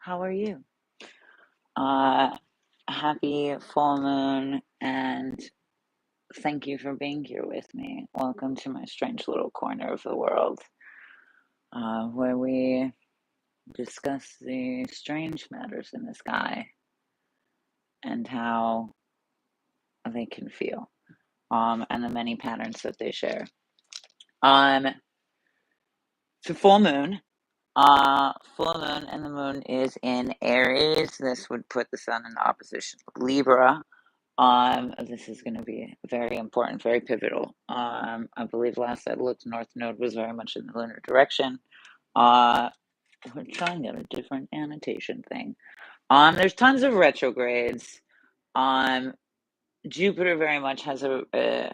How are you? Uh, Happy full moon, and thank you for being here with me. Welcome to my strange little corner of the world, where we discuss the strange matters in the sky and how they can feel, and the many patterns that they share. Um, it's a full moon, and the moon is in Aries. This would put the sun in opposition of Libra. This is going to be very important, very pivotal. I believe last I looked, North Node was very much in the lunar direction. Uh, we're trying out a different annotation thing. There's tons of retrogrades. Um, Jupiter very much has a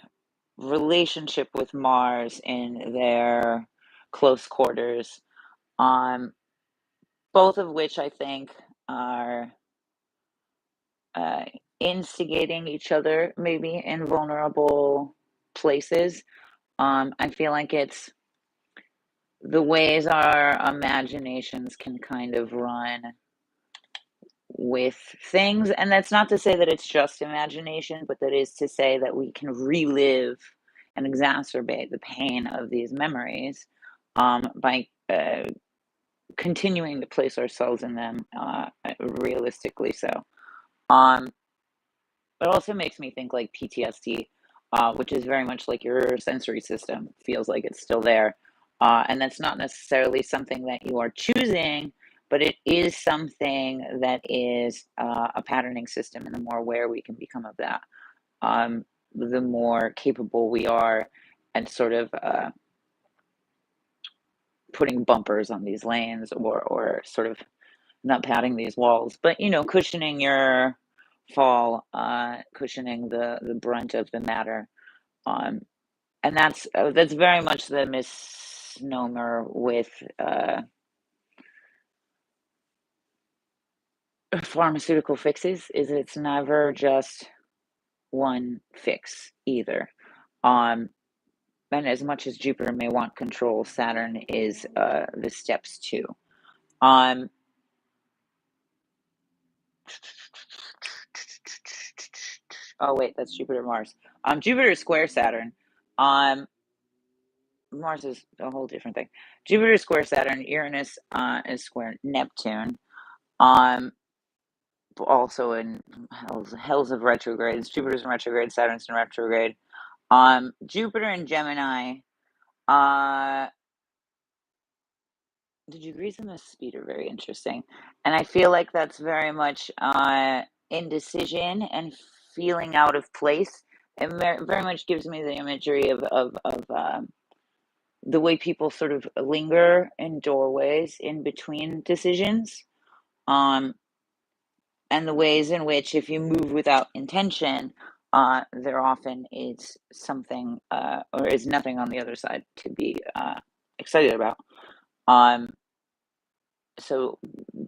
relationship with Mars in their close quarters. Um, both of which I think are uh, instigating each other, maybe in vulnerable places. I feel like it's the ways our imaginations can kind of run with things. And that's not to say that it's just imagination, but that is to say that we can relive and exacerbate the pain of these memories by continuing to place ourselves in them realistically so. Um, It also makes me think like PTSD, which is very much like your sensory system feels like it's still there. And that's not necessarily something that you are choosing, but it is something that is a patterning system. And the more aware we can become of that, um, the more capable we are and sort of putting bumpers on these lanes or sort of not padding these walls, but cushioning your fall, cushioning the brunt of the matter. Um, and that's very much the misnomer with pharmaceutical fixes. Is it's never just one fix either. Um, and as much as Jupiter may want control, Saturn is the steps too. Um, oh wait, that's Jupiter Mars. Jupiter is square Saturn. Um, Mars is a whole different thing. Jupiter is square Saturn. Uranus is square Neptune. Um, Also in hells of retrogrades. Jupiter's in retrograde. Saturn's in retrograde. Jupiter in Gemini. Uh, the degrees in the speed are very interesting, and I feel like that's very much indecision and feeling out of place. It very much gives me the imagery of the way people sort of linger in doorways in between decisions, um, and the ways in which, if you move without intention, there often is something or is nothing on the other side to be excited about. Um, so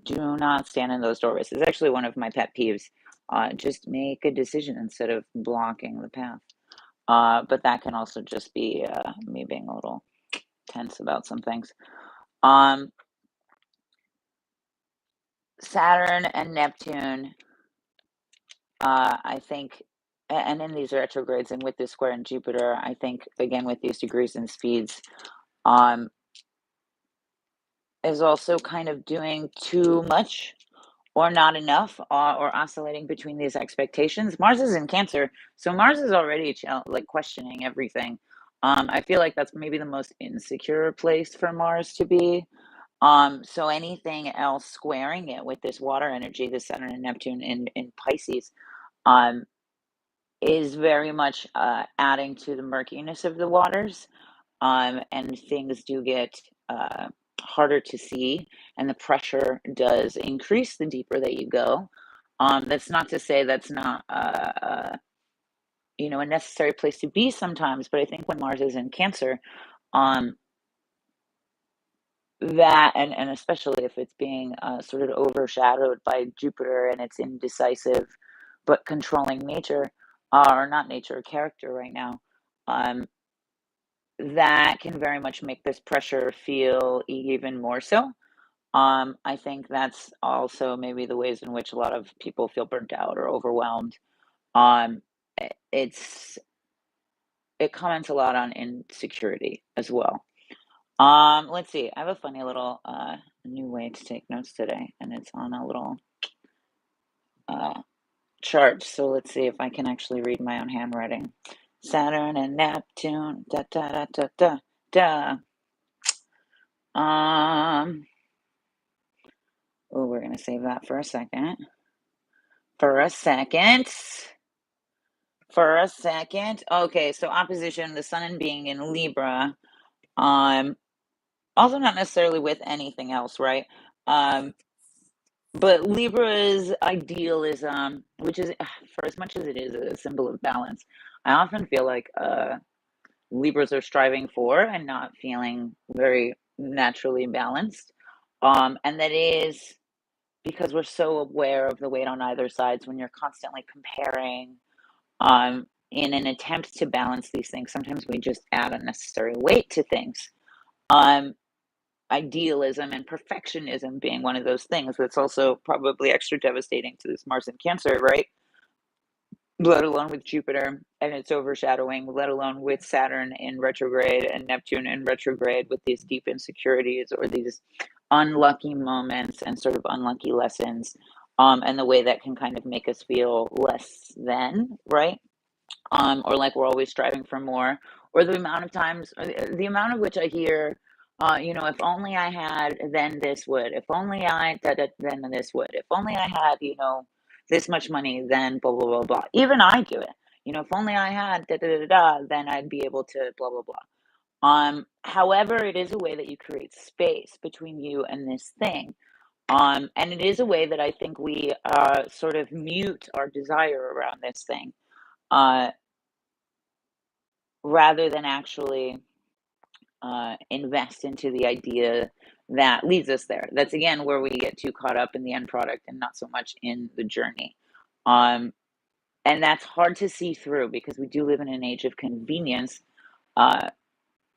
do not stand in those doorways. It's actually one of my pet peeves. Just make a decision instead of blocking the path. But that can also just be me being a little tense about some things. Um, Saturn and Neptune, I think, and in these retrogrades and with this square in Jupiter, I think, again, with these degrees and speeds, um, is also kind of doing too much or not enough, or oscillating between these expectations. Mars is in Cancer, so Mars is already like questioning everything. I feel like that's maybe the most insecure place for Mars to be. So anything else squaring it with this water energy, the Saturn and Neptune in Pisces, um, is very much adding to the murkiness of the waters. And things do get harder to see, and the pressure does increase the deeper that you go. That's not to say that's not a necessary place to be sometimes, but I think when Mars is in Cancer, um, that and especially if it's being sort of overshadowed by Jupiter and its indecisive but controlling nature, or not nature, character right now, um, that can very much make this pressure feel even more so. I think that's also maybe the ways in which a lot of people feel burnt out or overwhelmed. Um, it's it comments a lot on insecurity as well. Let's see. I have a funny little new way to take notes today, and it's on a little uh chart. So let's see if I can actually read my own handwriting. Saturn and Neptune. Da da da da da da. Um. Oh, we're gonna save that for a second. For a second. For a second. Okay, so opposition, the sun being in Libra. Um, Also not necessarily with anything else, right? Um, but Libra's idealism, which is for as much as it is a symbol of balance, I often feel like Libras are striving for and not feeling very naturally balanced. And that is because we're so aware of the weight on either sides when you're constantly comparing in an attempt to balance these things. Sometimes we just add unnecessary weight to things. Um, Idealism and perfectionism being one of those things that's also probably extra devastating to this Mars and Cancer, right? Let alone with Jupiter and its overshadowing, let alone with Saturn in retrograde and Neptune in retrograde with these deep insecurities or these unlucky moments and sort of unlucky lessons, and the way that can kind of make us feel less than, right? Or like we're always striving for more, or the amount of times, or the amount of which I hear, if only I had, then this would, if only I, then this would, if only I had, this much money, then blah, blah, blah, blah. Even I do it. If only I had, then I'd be able to, blah, blah, blah. However, it is a way that you create space between you and this thing. And it is a way that I think we sort of mute our desire around this thing. Uh, Rather than actually invest into the idea that leads us there. That's again where we get too caught up in the end product and not so much in the journey. Um, and that's hard to see through because we do live in an age of convenience, uh,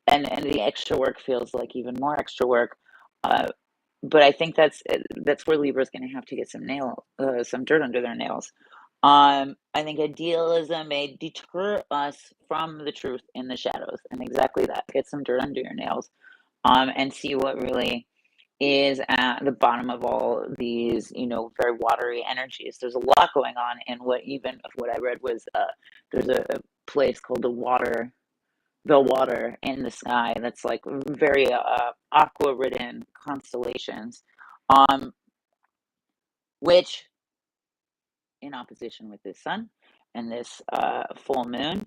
and the extra work feels like even more extra work. Uh, but I think that's where Libra's going to have to get some dirt under their nails. I think idealism may deter us from the truth in the shadows, and exactly that. Get some dirt under your nails, and see what really is at the bottom of all these, very watery energies. There's a lot going on, and what I read was there's a place called the water in the sky that's like very aqua ridden constellations, um which in opposition with this sun and this full moon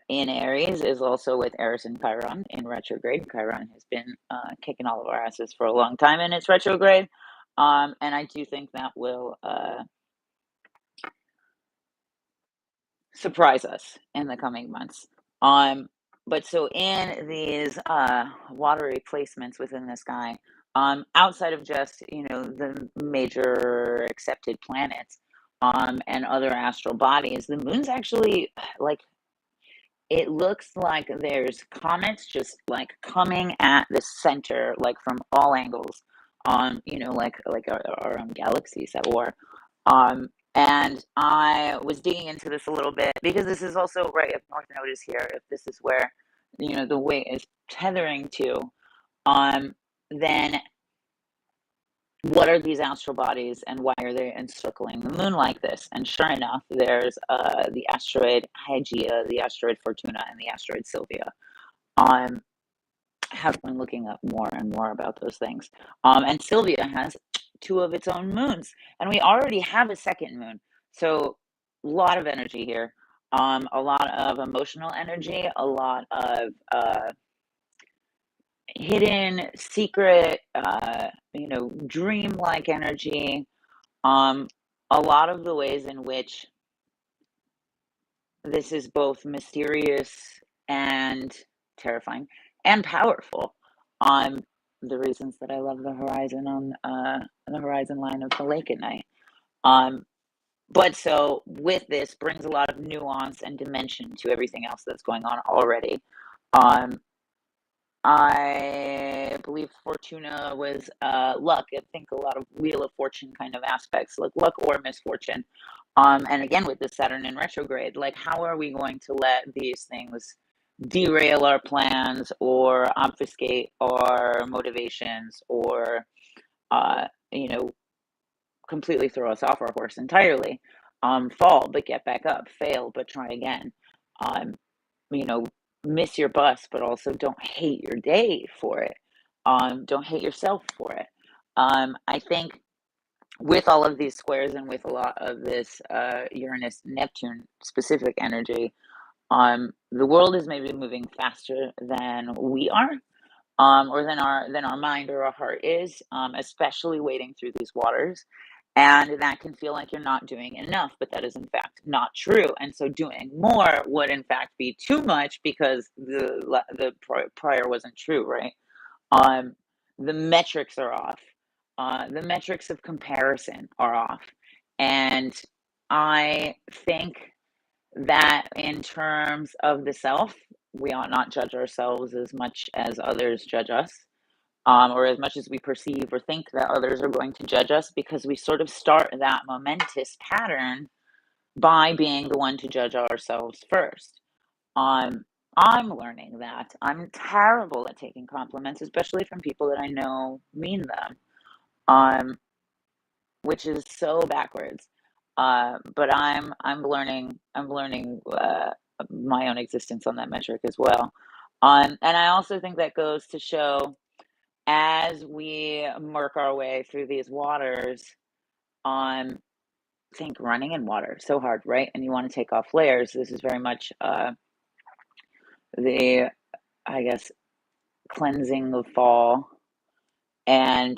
in Aries is also with Eris and Chiron in retrograde. Chiron has been kicking all of our asses for a long time in its retrograde, and I do think that will surprise us in the coming months. Um, but so in these watery placements within the sky, outside of just the major accepted planets, and other astral bodies, the moon's actually like it looks like there's comets just like coming at the center, like from all angles, like our own galaxies at war. And I was digging into this a little bit because this is also right. If North Node is here, if this is where the weight is tethering to, then what are these astral bodies and why are they encircling the moon like this? And sure enough, there's the asteroid Hygeia, the asteroid Fortuna, and the asteroid Sylvia. Um, have been looking up more and more about those things. And Sylvia has two of its own moons, and we already have a second moon. So a lot of energy here, a lot of emotional energy, a lot of hidden, secret, dream-like energy. Um, a lot of the ways in which this is both mysterious and terrifying and powerful. Um, the reasons that I love the horizon line of the lake at night. Um, but so with this brings a lot of nuance and dimension to everything else that's going on already. Um, I believe Fortuna was luck. I think a lot of Wheel of Fortune kind of aspects, like luck or misfortune. And again with the Saturn in retrograde, like how are we going to let these things derail our plans or obfuscate our motivations or you know, completely throw us off our horse entirely? Fall but get back up, fail but try again. Um, you know, miss your bus, but also don't hate your day for it. Don't hate yourself for it. I think with all of these squares and with a lot of this Uranus Neptune specific energy, the world is maybe moving faster than we are, or than our mind or our heart is, especially wading through these waters. And that can feel like you're not doing enough, but that is in fact not true. And so doing more would in fact be too much because the prior wasn't true, right? Um, the metrics are off. The metrics of comparison are off, and I think that in terms of the self, we ought not judge ourselves as much as others judge us, or as much as we perceive or think that others are going to judge us, because we sort of start that momentous pattern by being the one to judge ourselves first. Um, I'm learning that I'm terrible at taking compliments, especially from people that I know mean them. Um, which is so backwards. But I'm learning my own existence on that metric as well. And I also think that goes to show as we work our way through these waters, um, think running in water so hard, right? And you want to take off layers. This is very much the, I guess, cleansing of fall and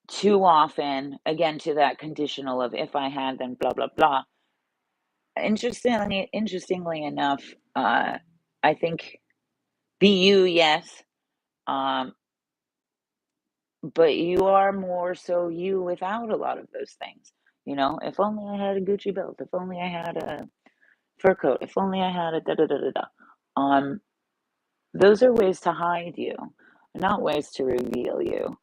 too often, again, to that conditional of if I had, then blah blah blah. Interestingly enough, I think be you, yes, um, but you are more so you without a lot of those things. You know, if only I had a Gucci belt, if only I had a fur coat, if only I had a da da da da da. Um, those are ways to hide you, not ways to reveal you.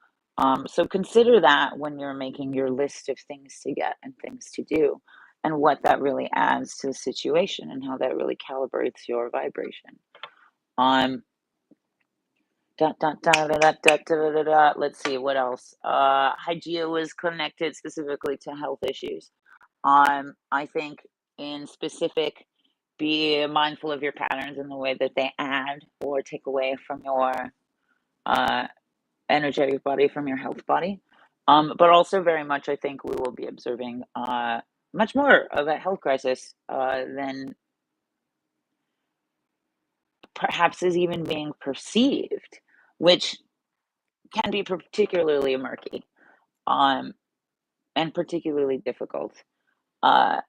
So consider that when you're making your list of things to get and things to do, and what that really adds to the situation and how that really calibrates your vibration. Um, Let's see what else. Hygeia was connected specifically to health issues. I think in specific, be mindful of your patterns and the way that they add or take away from your uh, energetic body, from your health body. But also very much, I think we will be observing much more of a health crisis than perhaps is even being perceived, which can be particularly murky, um, and particularly difficult. Uh,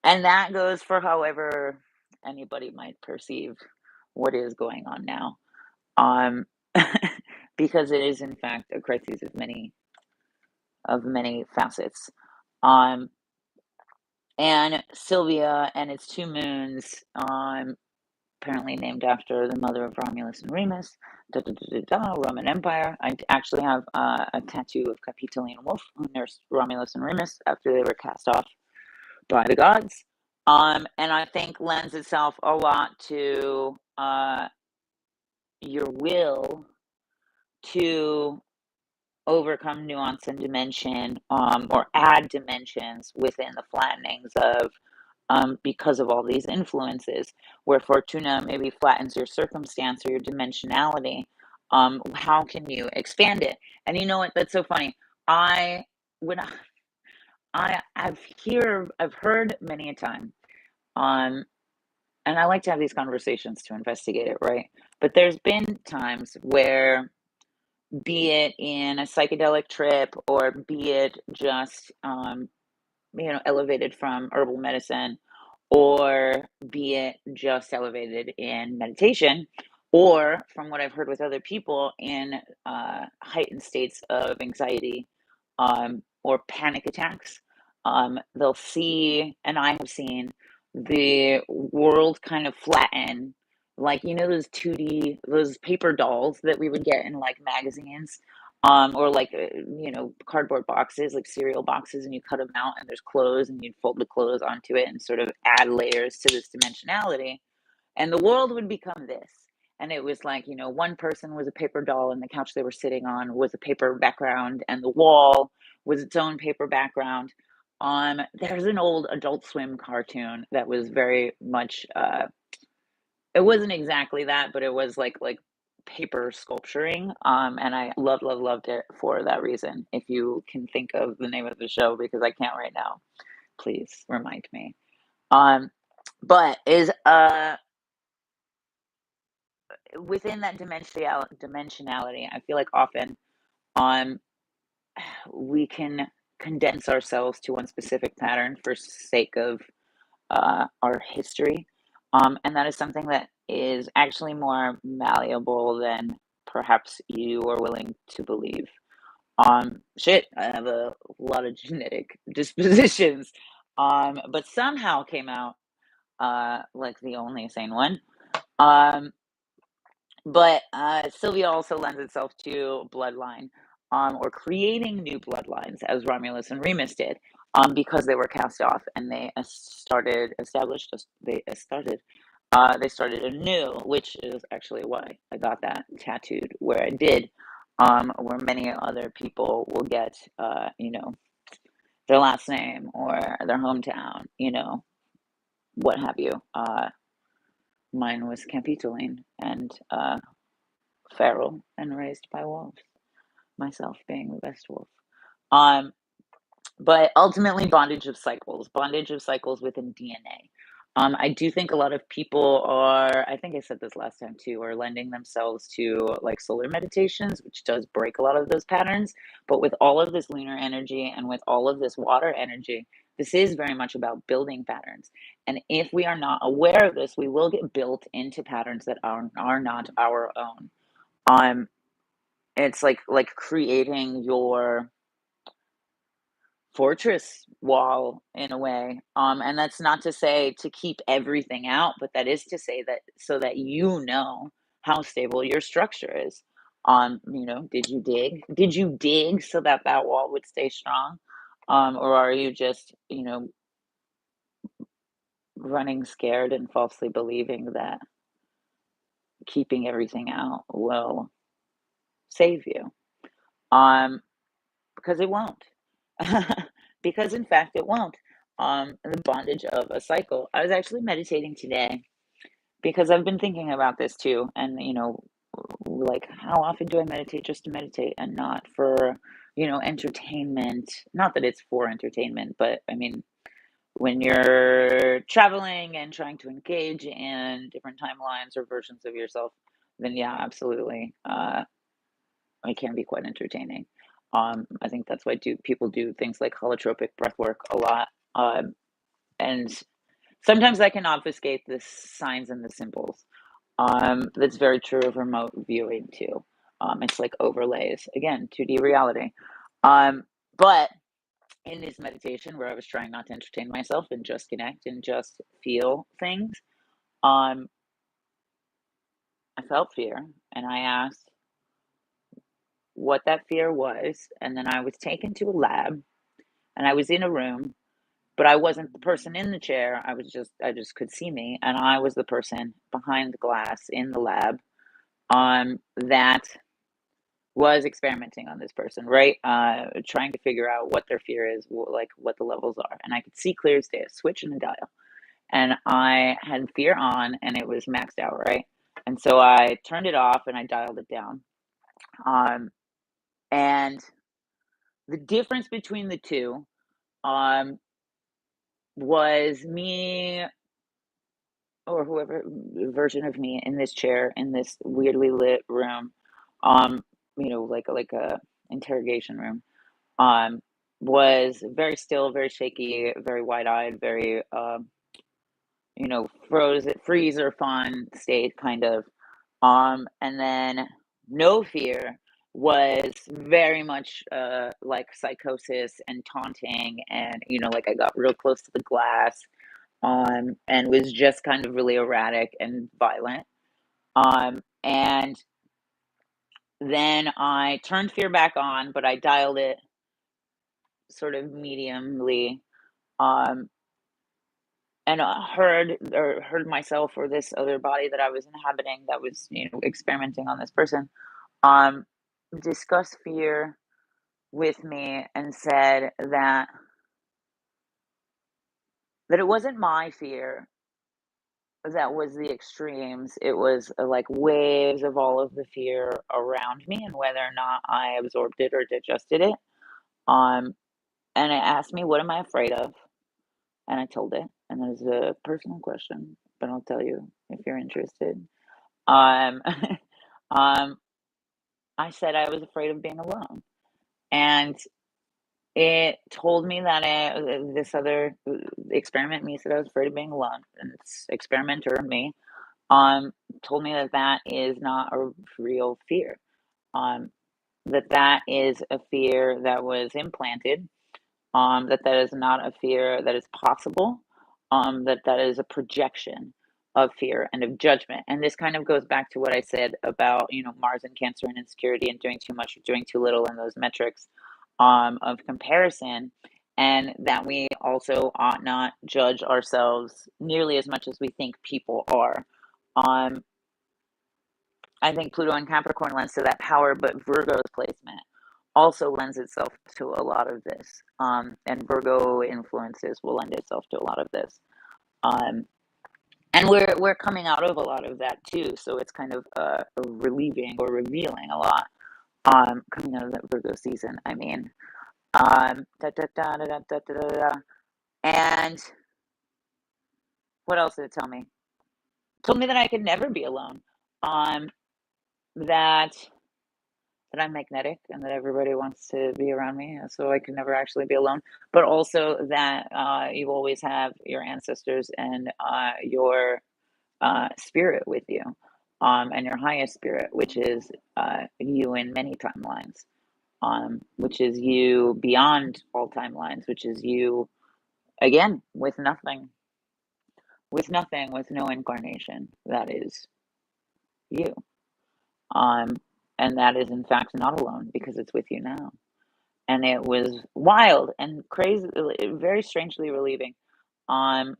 and that goes for however anybody might perceive what is going on now. Um, because it is in fact a crisis of many facets. Um, and Sylvia and its two moons, apparently named after the mother of Romulus and Remus, Roman Empire. I actually have a tattoo of Capitoline Wolf, who nursed Romulus and Remus after they were cast off by the gods. And I think lends itself a lot to your will to overcome nuance and dimension, or add dimensions within the flattenings of, because of all these influences, where Fortuna maybe flattens your circumstance or your dimensionality. How can you expand it? And you know what? That's so funny. I when I've heard many a time, um, and I like to have these conversations to investigate it, right? But there's been times where, be it in a psychedelic trip or be it just elevated from herbal medicine, or be it just elevated in meditation, or from what I've heard with other people in heightened states of anxiety, or panic attacks. They'll see, and I have seen the world kind of flatten, like, you know, those 2D, those paper dolls that we would get in like magazines, or like, you know, cardboard boxes, like cereal boxes, and you cut them out and there's clothes and you'd fold the clothes onto it and sort of add layers to this dimensionality. And the world would become this. And it was like, you know, one person was a paper doll and the couch they were sitting on was a paper background and the wall was its own paper background. There's an old Adult Swim cartoon that was very much it wasn't exactly that, but it was like paper sculpturing. And I loved it for that reason. If you can think of the name of the show, because I can't right now, please remind me. Um, but is within that dimensionality, I feel like often um we can condense ourselves to one specific pattern for sake of our history. And that is something that is actually more malleable than perhaps you are willing to believe. Shit, I have a lot of genetic dispositions, but somehow came out like the only sane one. Um, but Sylvia also lends itself to bloodline, or creating new bloodlines, as Romulus and Remus did, because they were cast off and they started established. They started anew, which is actually why I got that tattooed where I did. Where many other people will get, you know, their last name or their hometown, you know, what have you. Mine was Capitoline and feral and raised by wolves, myself being the best wolf. Um, but ultimately, bondage of cycles within DNA. I do think a lot of people are, I think I said this last time too, are lending themselves to like solar meditations, which does break a lot of those patterns. But with all of this lunar energy and with all of this water energy, this is very much about building patterns. And if we are not aware of this, we will get built into patterns that are not our own. Um, it's like creating your fortress wall in a way. And that's not to say to keep everything out, but that is to say that so that you know how stable your structure is. You know, did you dig? Did you dig so that that wall would stay strong? Or are you just, you know, running scared and falsely believing that keeping everything out will save you? Um, because it won't. Because in fact it won't. The bondage of a cycle. I was actually meditating today because I've been thinking about this too, and you know, like how often do I meditate just to meditate and not for, you know, entertainment? Not that it's for entertainment, but I mean, when you're traveling and trying to engage in different timelines or versions of yourself, then yeah, absolutely. It can be quite entertaining. I think that's why people do things like holotropic breath work a lot. And sometimes I can obfuscate the signs and the symbols. That's very true of remote viewing too. It's like overlays, again, 2D reality. Um, but in this meditation where I was trying not to entertain myself and just connect and just feel things, um, I felt fear and I asked what that fear was. And then I was taken to a lab and I was in a room, but I wasn't the person in the chair. I just could see me, and I was the person behind the glass in the lab, that was experimenting on this person, right? Trying to figure out what their fear is, like what the levels are, and I could see clear as day, a switch and a dial, and I had fear on, and it was maxed out, right? And so I turned it off and I dialed it down, um, and the difference between the two, um, was me or whoever version of me in this chair in this weirdly lit room, um, you know, like a interrogation room, um, was very still, very shaky, very wide-eyed, very you know, freezer fawn state kind of. And then no fear was very much like psychosis and taunting, and you know, like I got real close to the glass and was just kind of really erratic and violent. And then I turned fear back on, but I dialed it sort of mediumly, um, and heard myself or this other body that I was inhabiting that was, experimenting on this person, um, discuss fear with me and said that it wasn't my fear that was the extremes. It was like waves of all of the fear around me and whether or not I absorbed it or digested it. Um, and it asked me, "What am I afraid of?" And I told it. And it was a personal question, but I'll tell you if you're interested. Um, um, I said I was afraid of being alone. And it told me that this other experiment me said I was afraid of being alone. And this experimenter me um, told me that that is not a real fear. Um, that that is a fear that was implanted, that that is not a fear that is possible, that that is a projection of fear and of judgment. And this kind of goes back to what I said about, Mars and Cancer and insecurity and doing too much or doing too little in those metrics of comparison. And that we also ought not judge ourselves nearly as much as we think people are. Um, I think Pluto and Capricorn lends to that power, but Virgo's placement also lends itself to a lot of this. And Virgo influences will lend itself to a lot of this. Um, and we're coming out of a lot of that too, so it's kind of relieving or revealing a lot. Coming out of that Virgo season, I mean. Da, da, da, da, da, da, da, da. And what else did it tell me? It told me that I could never be alone. Um, that I'm magnetic and that everybody wants to be around me, so I can never actually be alone. But also that you always have your ancestors and your spirit with you, and your highest spirit, which is you in many timelines, which is you beyond all timelines, which is you again with no incarnation. That is you, um, and that is in fact not alone because it's with you now. And it was wild and crazy, very strangely relieving. Um,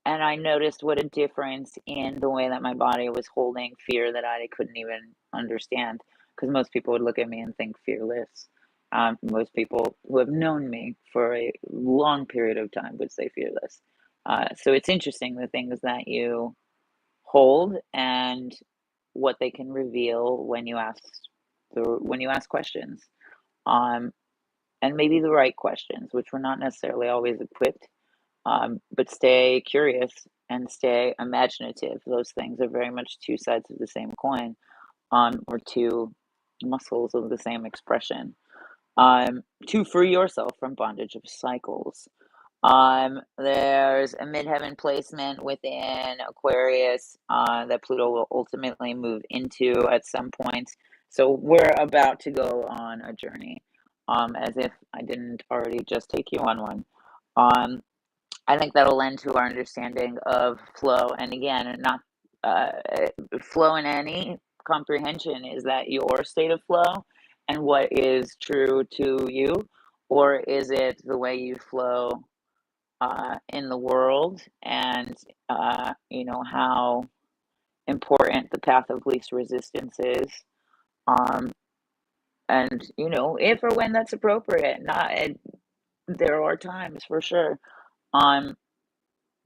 and I noticed what a difference in the way that my body was holding fear that I couldn't even understand. Because most people would look at me and think fearless. Most people who have known me for a long period of time would say fearless. So it's interesting the things that you hold and what they can reveal when you ask questions. Um, and maybe the right questions, which we're not necessarily always equipped. But stay curious and stay imaginative. Those things are very much two sides of the same coin, or two muscles of the same expression. To free yourself from bondage of cycles. There's a midheaven placement within Aquarius that Pluto will ultimately move into at some point. So we're about to go on a journey, as if I didn't already just take you on one. Um, I think that'll lend to our understanding of flow. And again, not uh, flow in any comprehension is that your state of flow and what is true to you, or is it the way you flow in the world and how important the path of least resistance is, um, and if or when that's appropriate. Not there are times for sure, um,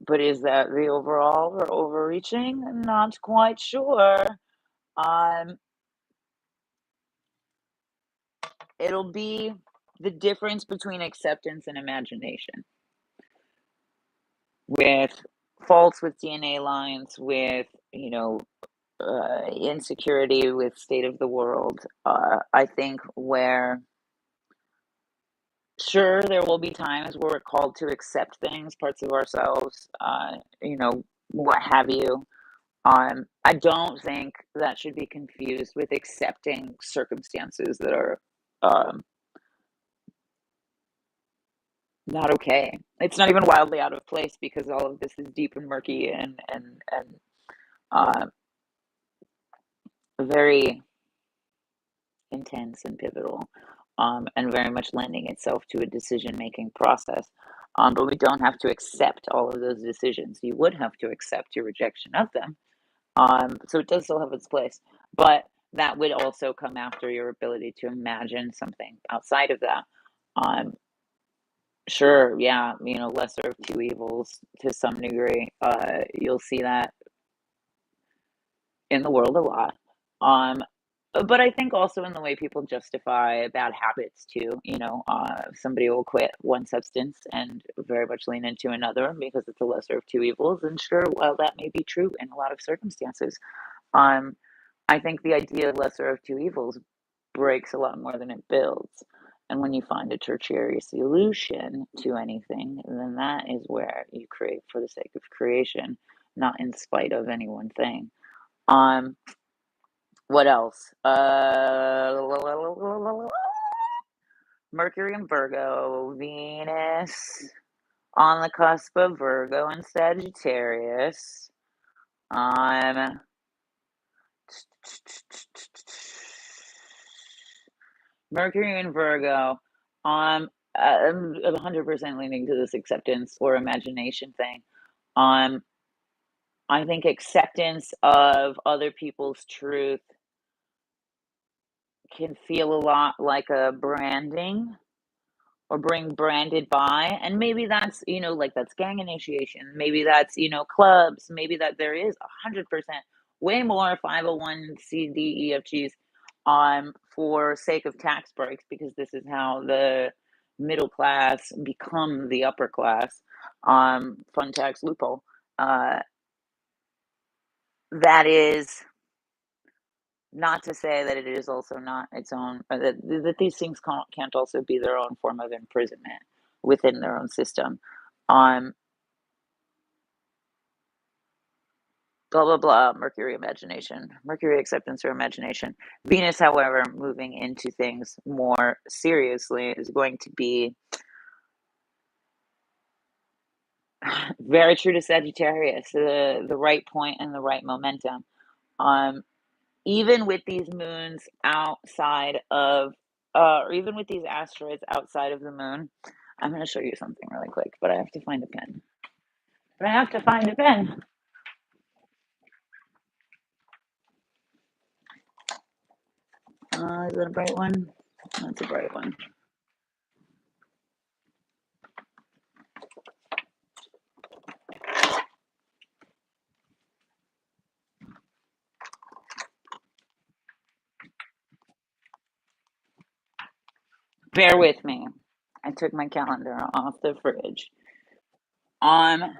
but is that the overall or overreaching? Not quite sure. Um, it'll be the difference between acceptance and imagination. With faults with DNA lines, with insecurity, with state of the world. I think where sure there will be times where we're called to accept things, parts of ourselves, what have you. I don't think that should be confused with accepting circumstances that are um, not okay. It's not even wildly out of place because all of this is deep and murky and uh, very intense and pivotal, and very much lending itself to a decision-making process. But we don't have to accept all of those decisions. You would have to accept your rejection of them. So it does still have its place, but that would also come after your ability to imagine something outside of that. Um, sure, yeah, lesser of two evils to some degree. You'll see that in the world a lot. Um, but I think also in the way people justify bad habits too. Somebody will quit one substance and very much lean into another because it's a lesser of two evils. And sure, while that may be true in a lot of circumstances, um, I think the idea of lesser of two evils breaks a lot more than it builds. And when you find a tertiary solution to anything, then that is where you create for the sake of creation, not in spite of any one thing. Um, what else? Mercury and Virgo, Venus on the cusp of Virgo and Sagittarius. Um, Mercury and Virgo. I'm 100% leaning to this acceptance or imagination thing. Um, I think acceptance of other people's truth can feel a lot like a branding or bring branded by. And maybe that's, like that's gang initiation. Maybe that's, clubs. Maybe that there is 100% way more 501c(d)(e)(f)(g's for sake of tax breaks, because this is how the middle class become the upper class. Fun tax loophole. That is not to say that it is also not its own, or that these things can't also be their own form of imprisonment within their own system. Um, blah, blah, blah, Mercury imagination, Mercury acceptance or imagination. Venus, however, moving into things more seriously, is going to be very true to Sagittarius, the right point and the right momentum. Um, even with these moons outside of, or even with these asteroids outside of the moon, I'm going to show you something really quick, but I have to find a pen. But I have to find a pen. Is that a bright one? That's a bright one. Bear with me. I took my calendar off the fridge. On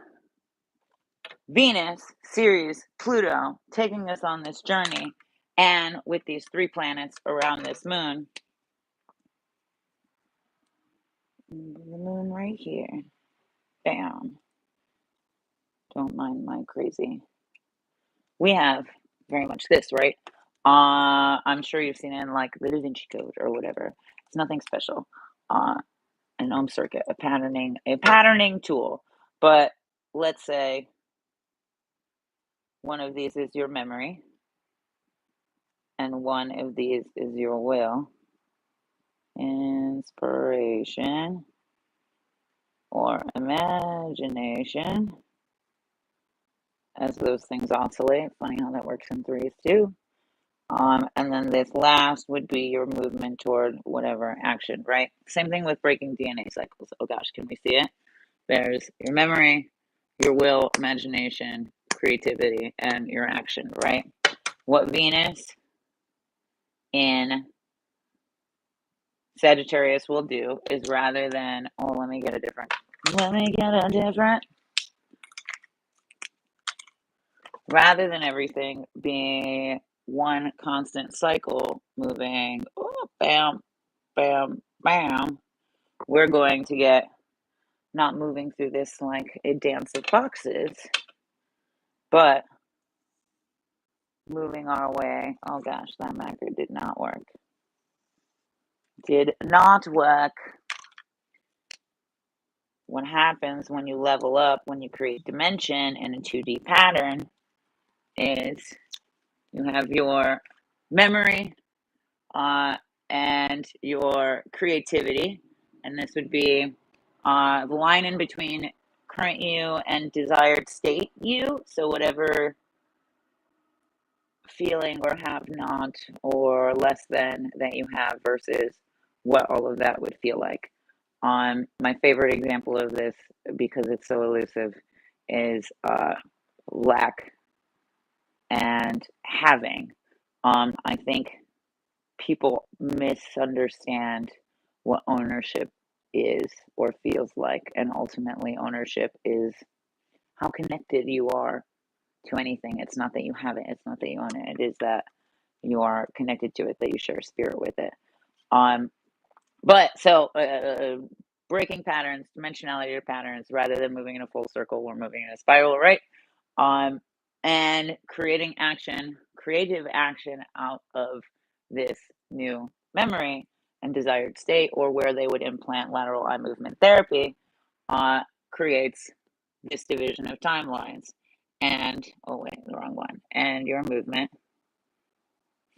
Venus, Ceres, Pluto, taking us on this journey, and with these three planets around this moon, the moon right here, bam, don't mind my crazy. We have very much this, right? I'm sure you've seen it in like the Da Vinci Code or whatever. It's nothing special. An ohm circuit, a patterning tool. But let's say one of these is your memory, and one of these is your will, inspiration, or imagination, as those things oscillate. Funny how that works in threes too. And then this last would be your movement toward whatever action, right? Same thing with breaking DNA cycles. Oh gosh, can we see it? There's your memory, your will, imagination, creativity, and your action, right? What Venus in Sagittarius will do is rather than, let me get a different, rather than everything being one constant cycle moving, bam, bam, bam, we're going to get not moving through this like a dance of boxes, but moving our way. Oh gosh, that marker did not work. Did not work. what happens when you level up, when you create dimension in a 2D pattern, is you have your memory and your creativity, and this would be the line in between current you and desired state you. So whatever feeling or have not or less than that you have versus what all of that would feel like. My favorite example of this, because it's so elusive, is lack and having. I think people misunderstand what ownership is or feels like, and ultimately, ownership is how connected you are to anything. It's not that you have it, it's not that you own it, it is that you are connected to it, that you share spirit with it. But so breaking patterns, dimensionality of patterns, rather than moving in a full circle, we're moving in a spiral, right? And creating action, creative action out of this new memory and desired state, or where they would implant lateral eye movement therapy, creates this division of timelines. And, oh wait, the wrong one. And your movement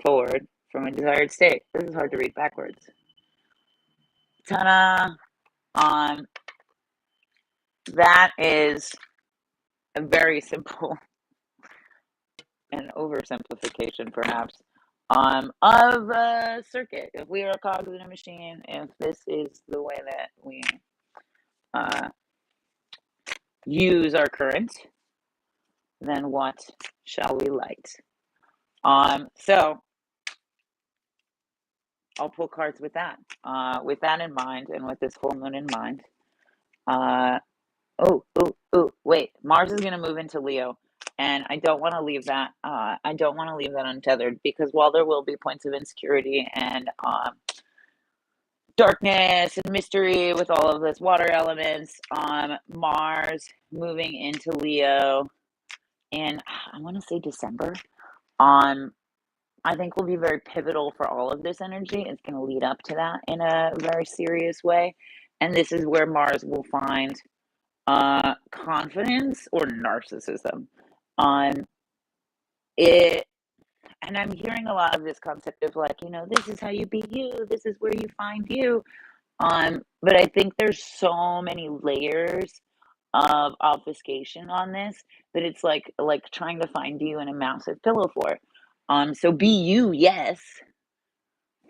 forward from a desired state. This is hard to read backwards. Ta-da! That is a very simple and oversimplification, perhaps, of a circuit. If we are a cog in a machine, if this is the way that we use our current, then what shall we light? So I'll pull cards with that in mind, and with this full moon in mind. Wait, Mars is going to move into Leo, and I don't want to leave that. I don't want to leave that untethered, because while there will be points of insecurity and darkness and mystery with all of this water elements, Mars moving into Leo, and I want to say December. I think will be very pivotal for all of this energy. It's going to lead up to that in a very serious way, and this is where Mars will find confidence or narcissism. It, and I'm hearing a lot of this concept of, like, this is how you be you, this is where you find you. But I think there's so many layers of obfuscation on this that it's like trying to find you in a massive pillow fort. So be you, yes.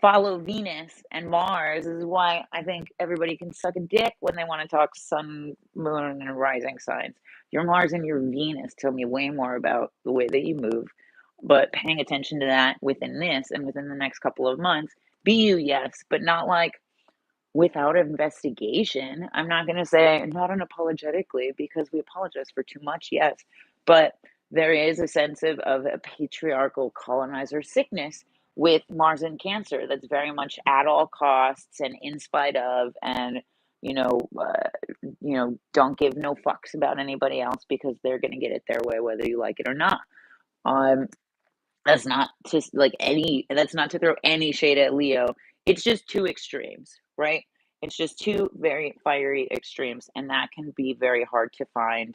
Follow Venus and Mars. This is why I think everybody can suck a dick when they want to talk sun, moon, and rising signs. Your Mars and your Venus tell me way more about the way that you move. But paying attention to that within this and within the next couple of months, be you, yes, but not like without investigation. I'm not going to say not unapologetically, because we apologize for too much, yes. But there is a sense of a patriarchal colonizer sickness with Mars in Cancer that's very much at all costs and in spite of, and don't give no fucks about anybody else, because they're going to get it their way whether you like it or not. That's not that's not to throw any shade at Leo. It's just two extremes, right? It's just two very fiery extremes, and that can be very hard to find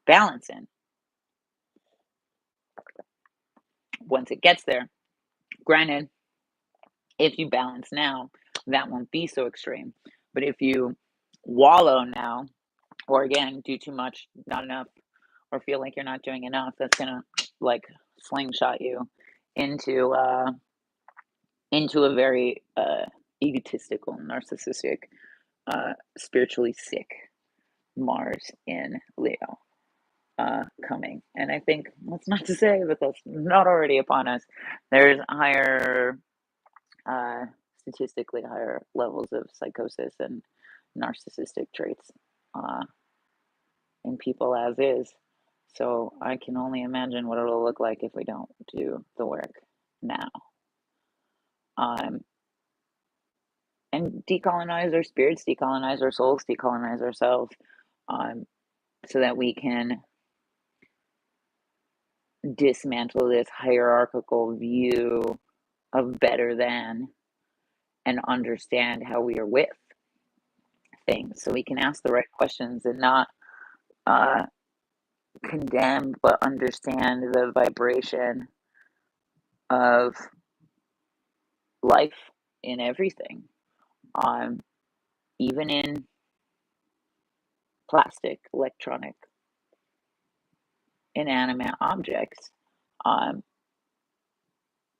balance in. Once it gets there, granted, if you balance now, that won't be so extreme. But if you wallow now, or again, do too much, not enough, or feel like you're not doing enough, that's gonna like slingshot you into a very egotistical, narcissistic, spiritually sick Mars in Leo coming. And I think that's not to say that that's not already upon us. There's higher, statistically higher levels of psychosis and narcissistic traits in people as is. So I can only imagine what it'll look like if we don't do the work now. And decolonize our spirits, decolonize our souls, decolonize ourselves, so that we can dismantle this hierarchical view of better than, and understand how we are with things so we can ask the right questions and not uh, condemn, but understand the vibration of life in everything, um, even in plastic, electronic, inanimate objects, um,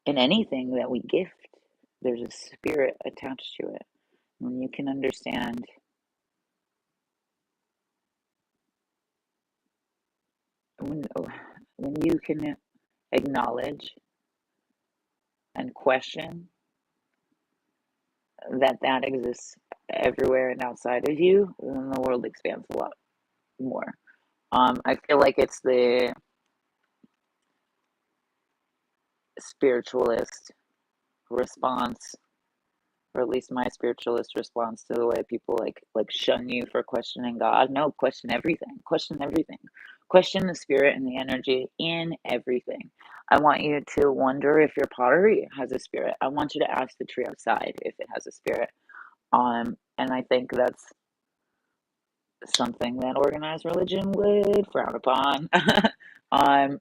in anything that we gift. There's a spirit attached to it. When you can understand, when, when you can acknowledge and question that that exists everywhere and outside of you, then the world expands a lot more. I feel like it's the spiritualist response, or at least my spiritualist response to the way people like shun you for questioning God. No, question everything. Question everything. Question the spirit and the energy in everything. I want you to wonder if your pottery has a spirit. I want you to ask the tree outside if it has a spirit. And I think that's something that organized religion would frown upon. um,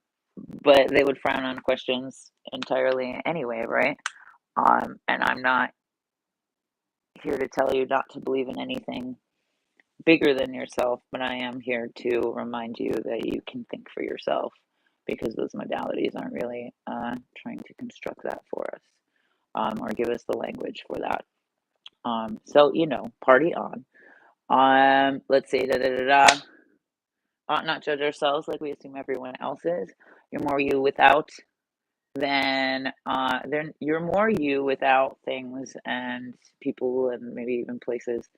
but they would frown on questions entirely anyway, right? And I'm not here to tell you not to believe in anything bigger than yourself, but I am here to remind you that you can think for yourself because those modalities aren't really trying to construct that for us, or give us the language for that. So, party on. Let's see, da da da da. Ought not judge ourselves like we assume everyone else is. You're more you without then you're more you without things and people and maybe even places,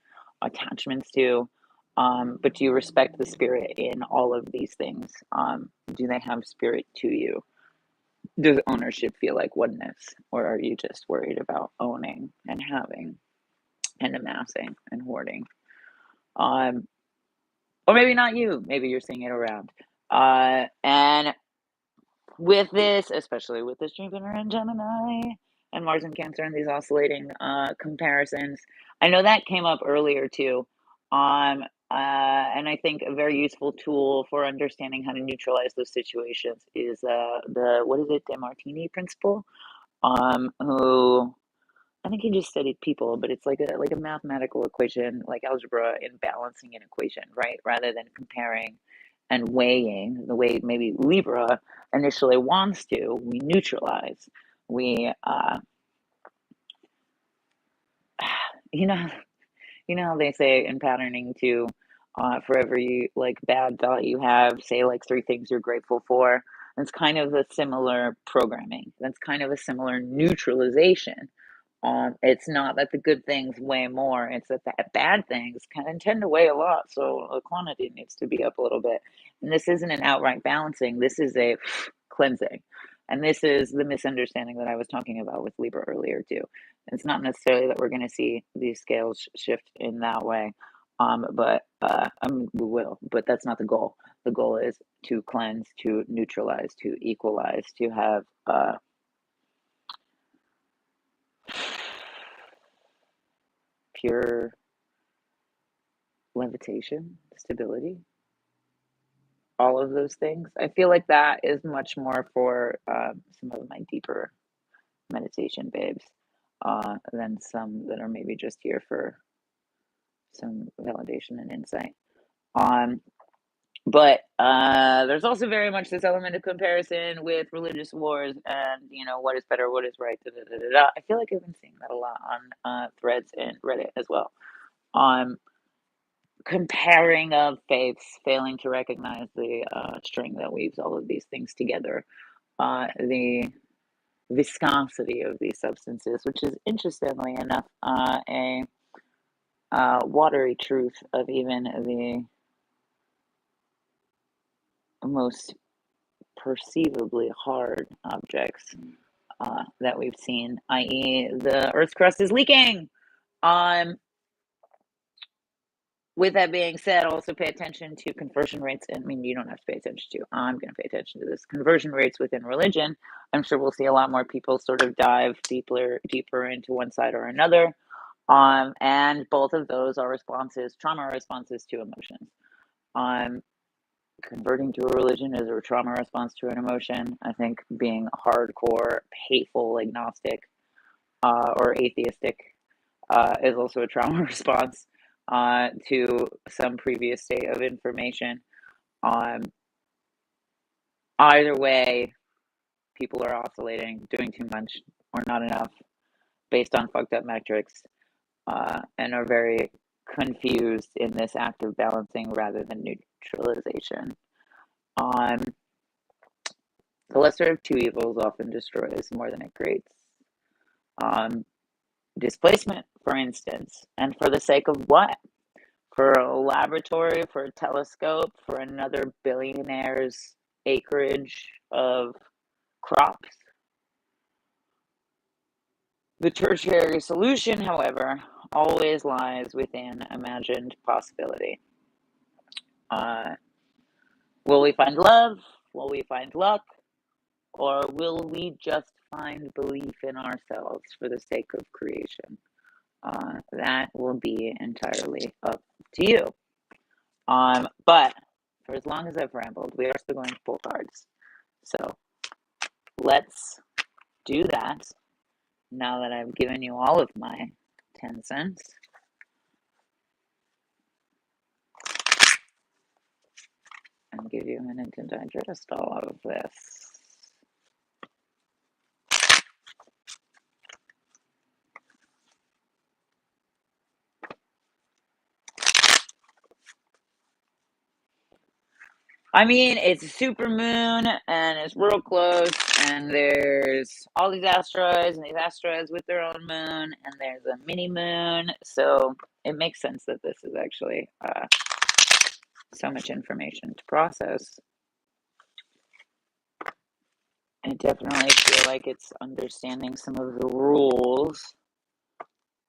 attachments to. But do you respect the spirit in all of these things? Do they have spirit to you? Does ownership feel like oneness, or are you just worried about owning and having and amassing and hoarding? Um, or maybe not you. Maybe you're seeing it around. And with this, especially with this Jupiter and Gemini and Mars and Cancer and these oscillating comparisons, I know that came up earlier too. And I think a very useful tool for understanding how to neutralize those situations is the what is it, De Martini principle? Who I think he just studied people, but it's like a mathematical equation, like algebra in balancing an equation, right? Rather than comparing and weighing the way maybe Libra initially wants to, we neutralize. We, you know, you know how they say in patterning to, for every like bad thought you have, say like three things you're grateful for. It's kind of a similar programming. That's kind of a similar neutralization. It's not that the good things weigh more, it's that the bad things kind of tend to weigh a lot, so the quantity needs to be up a little bit. And this isn't an outright balancing, this is a cleansing. And this is the misunderstanding that I was talking about with Libra earlier too. It's not necessarily that we're going to see these scales shift in that way, but I mean, we will, but that's not the goal. The goal is to cleanse, to neutralize, to equalize, to have pure levitation, stability, all of those things. I feel like that is much more for some of my deeper meditation babes than some that are maybe just here for some validation and insight. Um, but there's also very much this element of comparison with religious wars and, what is better, what is right. Da, da, da, da, da. I feel like I've been seeing that a lot on threads and Reddit as well. Comparing of faiths, failing to recognize the string that weaves all of these things together, the viscosity of these substances, which is interestingly enough a watery truth of even the most perceivably hard objects that we've seen, i.e., the Earth's crust is leaking. Um, With that being said, also pay attention to conversion rates. I mean, you don't have to pay attention to. I'm going to pay attention to this. Conversion rates within religion. I'm sure we'll see a lot more people sort of dive deeper into one side or another. And both of those are responses, trauma responses to emotions. Converting to a religion is a trauma response to an emotion. I think being hardcore, hateful, agnostic, or atheistic is also a trauma response to some previous state of information. Either way, people are oscillating, doing too much or not enough based on fucked up metrics, and are very confused in this act of balancing rather than neutralization. The lesser of two evils often destroys more than it creates. Displacement, for instance, and for the sake of what? For a laboratory, for a telescope, for another billionaire's acreage of crops. The tertiary solution, however, always lies within imagined possibility. Will we find love? Will we find luck? Or will we just find belief in ourselves for the sake of creation? That will be entirely up to you. But for as long as I've rambled, we are still going to pull cards. So let's do that now that I've given you all of my 10 cents. And give you a minute to digest all of this. I mean, it's a super moon and it's real close, and there's all these asteroids and these asteroids with their own moon, and there's a mini moon, so it makes sense that this is actually so much information to process. I definitely feel like it's understanding some of the rules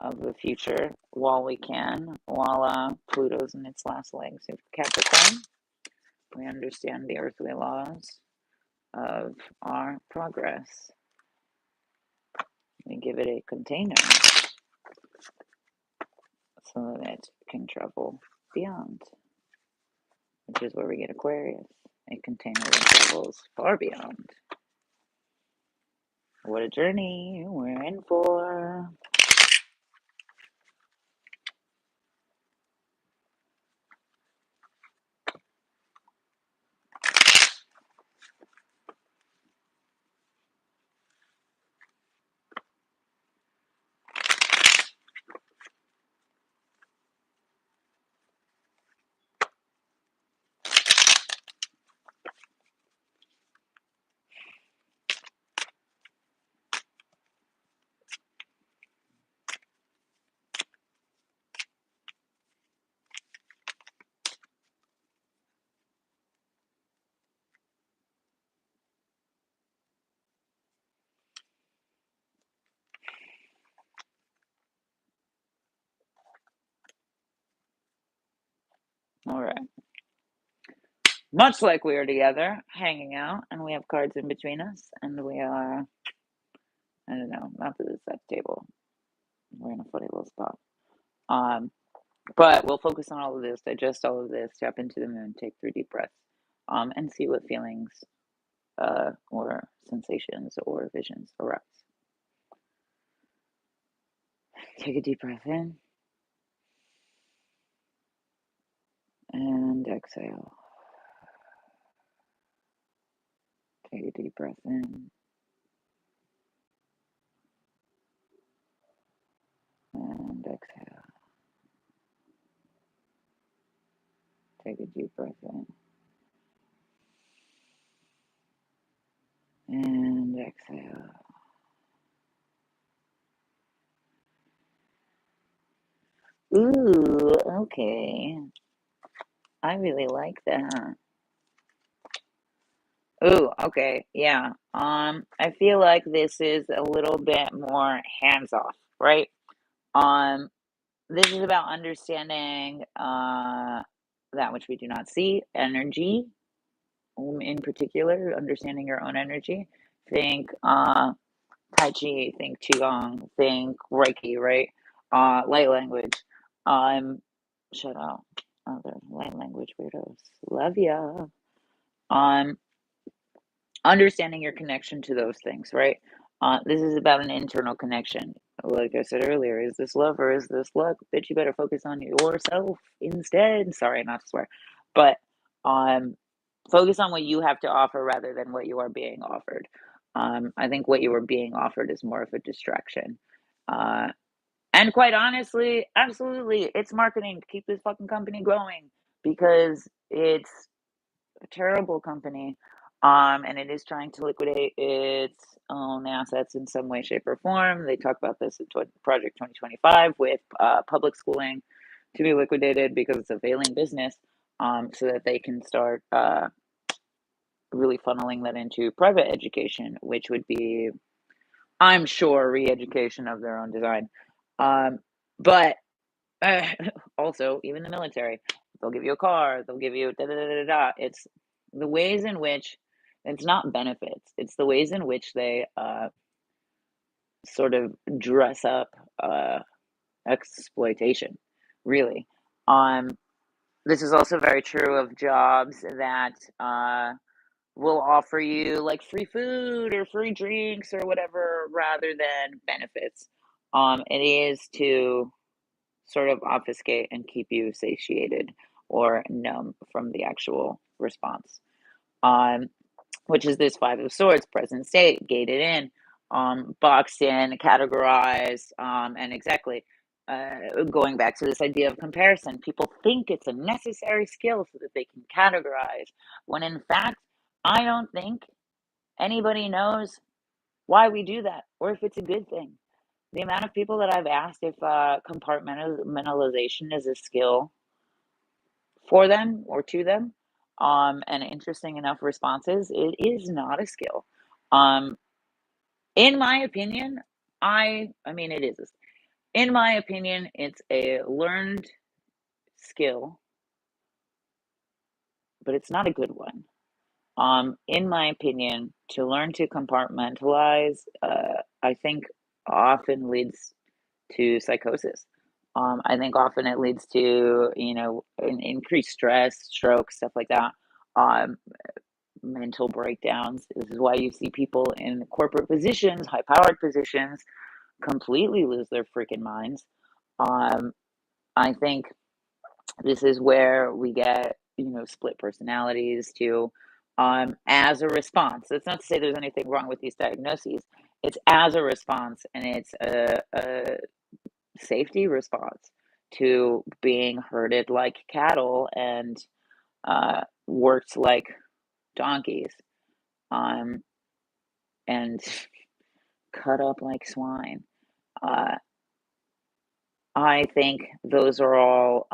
of the future while we can, while Pluto's in its last legs of Capricorn. We understand the earthly laws of our progress. We give it a container so that it can travel beyond, which is where we get Aquarius, a container that travels far beyond. What a journey we're in for. All right. Much like we are together, hanging out, and we have cards in between us, and we are, I don't know, not that it's that table. We're in a funny little spot. But we'll focus on all of this, digest all of this, tap into the moon, take 3 deep breaths, and see what feelings or sensations or visions arise. Take a deep breath in and exhale. Take a deep breath in and exhale. Take a deep breath in and exhale. Ooh, okay. I really like that. Ooh, okay, yeah. I feel like this is a little bit more hands off, right? This is about understanding that which we do not see, energy, in particular, understanding your own energy. Think Tai Chi, think Qigong, think Reiki, right? Light language. Um, Shout out other light language weirdos. Love ya. Um, Understanding your connection to those things, right? This is about an internal connection. Like I said earlier, is this love or is this luck? Bitch, you better focus on yourself instead. Sorry, not to swear, but um, focus on what you have to offer rather than what you are being offered. I think what you are being offered is more of a distraction. Uh, and quite honestly, absolutely, it's marketing to keep this fucking company growing because it's a terrible company. And it is trying to liquidate its own assets in some way, shape, or form. They talk about this in Project 2025 with public schooling to be liquidated because it's a failing business, so that they can start really funneling that into private education, which would be, I'm sure, re-education of their own design. But uh, also, even the military, they'll give you a car, they'll give you da da da da da. It's the ways in which it's not benefits, it's the ways in which they sort of dress up exploitation, really. Um, this is also very true of jobs that will offer you like free food or free drinks or whatever rather than benefits. It is to sort of obfuscate and keep you satiated or numb from the actual response. Um, which is this Five of Swords, present state, gated in, boxed in, categorized, and exactly. Going back to this idea of comparison, people think it's a necessary skill so that they can categorize, when in fact, I don't think anybody knows why we do that or if it's a good thing. The amount of people that I've asked if compartmentalization is a skill for them or to them, and interesting enough responses, it is not a skill. Um, in my opinion, I mean it is. In my opinion, it's a learned skill, but it's not a good one. In my opinion, to learn to compartmentalize, I think often leads to psychosis. I think often it leads to, increased stress, stroke, stuff like that. Um, Mental breakdowns. This is why you see people in corporate positions, high powered positions, completely lose their freaking minds. Um, I think this is where we get, split personalities too, as a response. That's not to say there's anything wrong with these diagnoses. It's as a response, and it's a safety response to being herded like cattle and worked like donkeys, um, and cut up like swine. Uh, I think those are all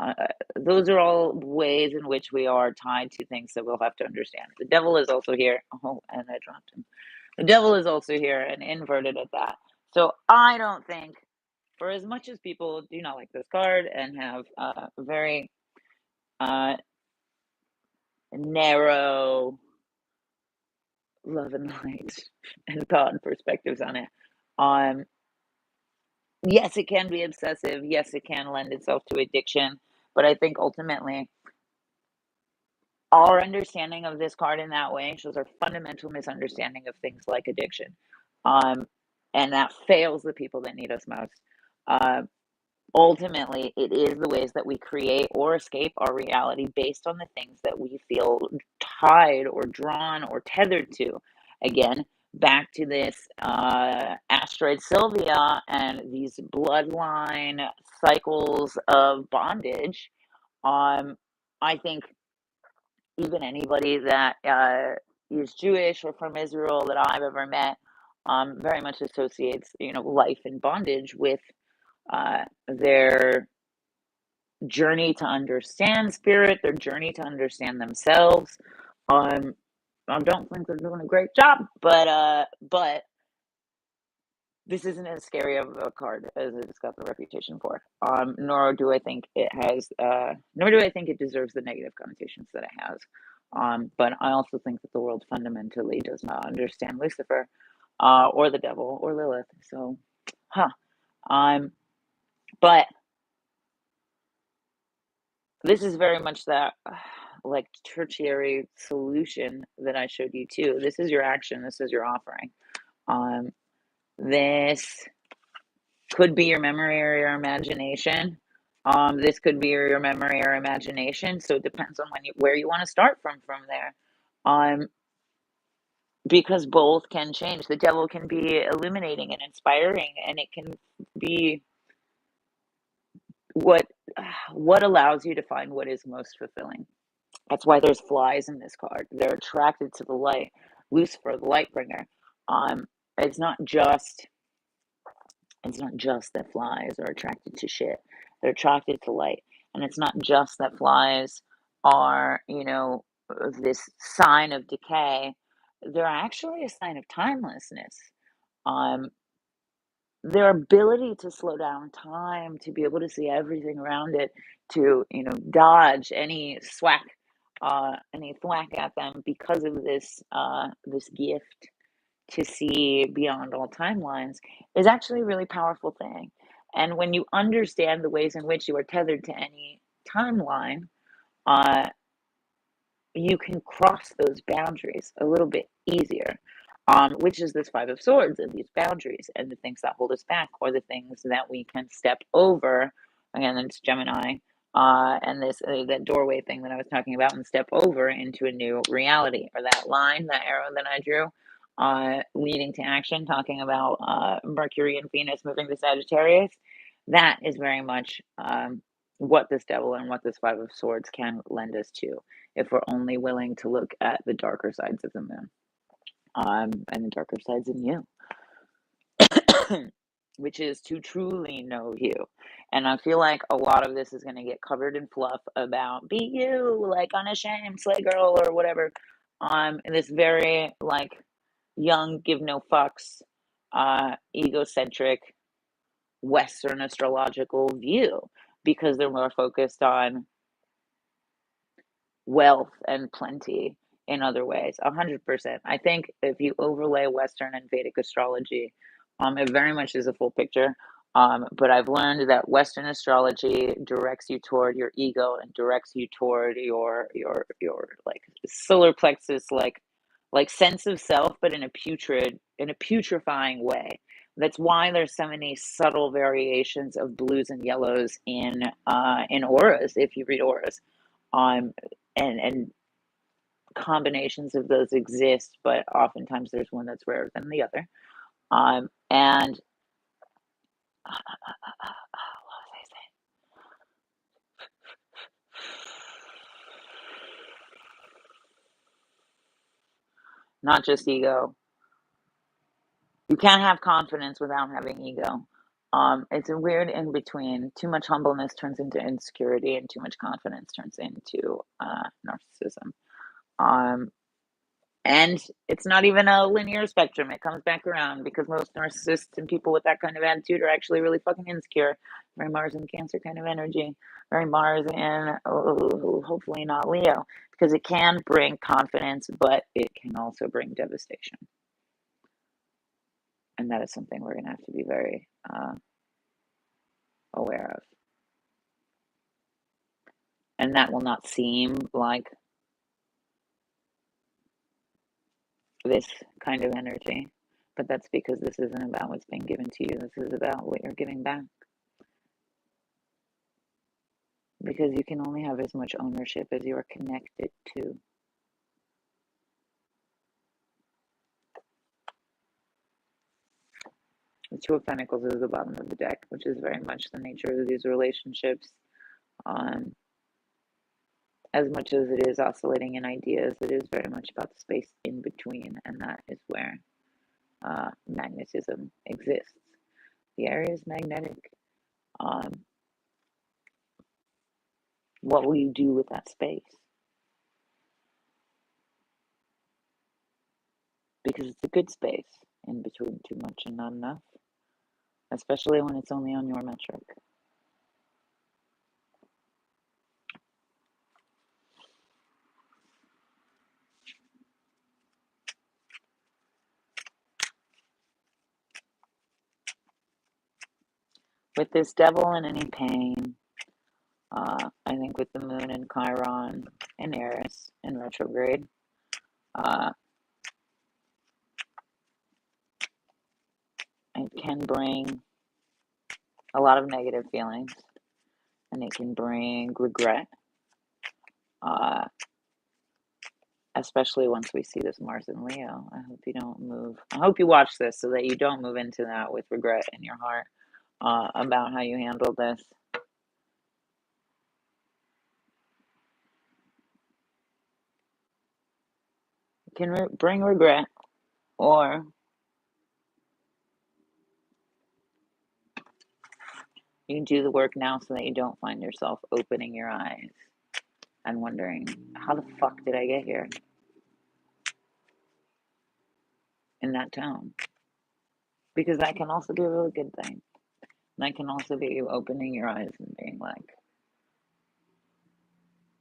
ways in which we are tied to things that we'll have to understand. The devil is also here. Oh, and I dropped him. The devil is also here and inverted at that. So I don't think, for as much as people do not like this card and have very uh, narrow love and light and thought and perspectives on it, um, yes, it can be obsessive. Yes, it can lend itself to addiction. But I think ultimately, our understanding of this card in that way shows our fundamental misunderstanding of things like addiction. Um, and that fails the people that need us most. Uh, Ultimately, it is the ways that we create or escape our reality based on the things that we feel tied or drawn or tethered to. Again, back to this asteroid Sylvia and these bloodline cycles of bondage. I think even anybody that is Jewish or from Israel that I've ever met very much associates, life in bondage with their journey to understand spirit, their journey to understand themselves. Um, I don't think they're doing a great job, but this isn't as scary of a card as it's got the reputation for. Nor do I think it has, nor do I think it deserves the negative connotations that it has. But I also think that the world fundamentally does not understand Lucifer, or the devil, or Lilith. So, huh. Um, But this is very much that like tertiary solution that I showed you too. This is your action. This is your offering. Um, this could be your memory or your imagination. This could be your memory or imagination. So it depends on where you want to start from there. Um, because both can change. The devil can be illuminating and inspiring, and it can be what what allows you to find what is most fulfilling. That's why there's flies in this card. They're attracted to the light. Lucifer, the light bringer. Um, it's not just that flies are attracted to shit. They're attracted to light. And it's not just that flies are, this sign of decay. They're actually a sign of timelessness. Um, their ability to slow down time, to be able to see everything around it, to, dodge any thwack at them because of this gift to see beyond all timelines is actually a really powerful thing. And when you understand the ways in which you are tethered to any timeline, uh, you can cross those boundaries a little bit easier, which is this Five of Swords and these boundaries and the things that hold us back or the things that we can step over. Again, it's Gemini, and this that doorway thing that I was talking about, and step over into a new reality, or that line, that arrow that I drew, leading to action, talking about Mercury and Venus moving to Sagittarius. That is very much what this devil and what this Five of Swords can lend us to, if we're only willing to look at the darker sides of the moon, and the darker sides in you, which is to truly know you. And I feel like a lot of this is going to get covered in fluff about be you, like unashamed, slay girl, or whatever. This very like young, give no fucks, egocentric Western astrological view, because they're more focused on wealth and plenty in other ways. 100%. I think if you overlay Western and Vedic astrology, it very much is a full picture. But I've learned that Western astrology directs you toward your ego and directs you toward your like solar plexus, like sense of self, but in a putrefying way. That's why there's so many subtle variations of blues and yellows in auras, if you read auras. Um, and combinations of those exist, but oftentimes there's one that's rarer than the other. And not just ego. You can't have confidence without having ego. It's a weird in between. Too much humbleness turns into insecurity, and too much confidence turns into narcissism. Um, And it's not even a linear spectrum. It comes back around because most narcissists and people with that kind of attitude are actually really fucking insecure. Very Mars and Cancer kind of energy. Very Mars and hopefully not Leo, because it can bring confidence, but it can also bring devastation. And that is something we're going to have to be very aware of. And that will not seem like this kind of energy, but that's because this isn't about what's being given to you. This is about what you're giving back. Because you can only have as much ownership as you are connected to. The Two of Pentacles is the bottom of the deck, which is very much the nature of these relationships. Um, as much as it is oscillating in ideas, it is very much about the space in between, and that is where magnetism exists. The area is magnetic. Um, what will you do with that space? Because it's a good space in between too much and not enough, especially when it's only on your metric. with this devil in any pain, I think with the moon in Chiron and Aries in retrograde, uh, it can bring a lot of negative feelings, and it can bring regret, uh, especially once we see this Mars in Leo. I hope you don't move. I hope you watch this so that you don't move into that with regret in your heart about how you handled this. It can bring regret, or you can do the work now so that you don't find yourself opening your eyes and wondering, how the fuck did I get here? In that tone. Because that can also be a really good thing. That can also be you opening your eyes and being like,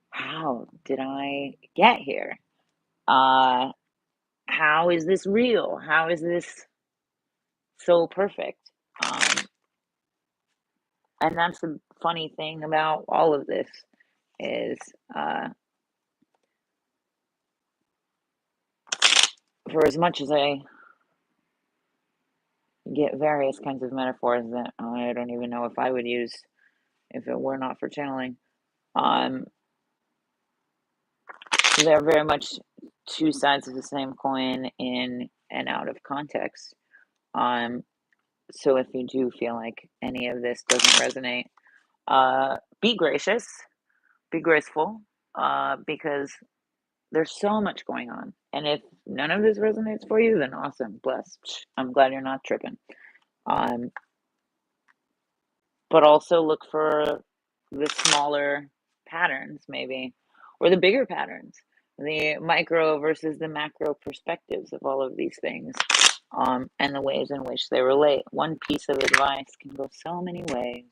how did I get here? How is this real? How is this so perfect? And that's the funny thing about all of this is for as much as I get various kinds of metaphors that I don't even know if I would use if it were not for channeling, they're very much two sides of the same coin in and out of context. So if you do feel like any of this doesn't resonate, be gracious, be graceful, because there's so much going on. And if none of this resonates for you, then awesome, blessed. I'm glad you're not tripping. Um, but also look for the smaller patterns, maybe, or the bigger patterns, the micro versus the macro perspectives of all of these things, and the ways in which they relate. One piece of advice can go so many ways,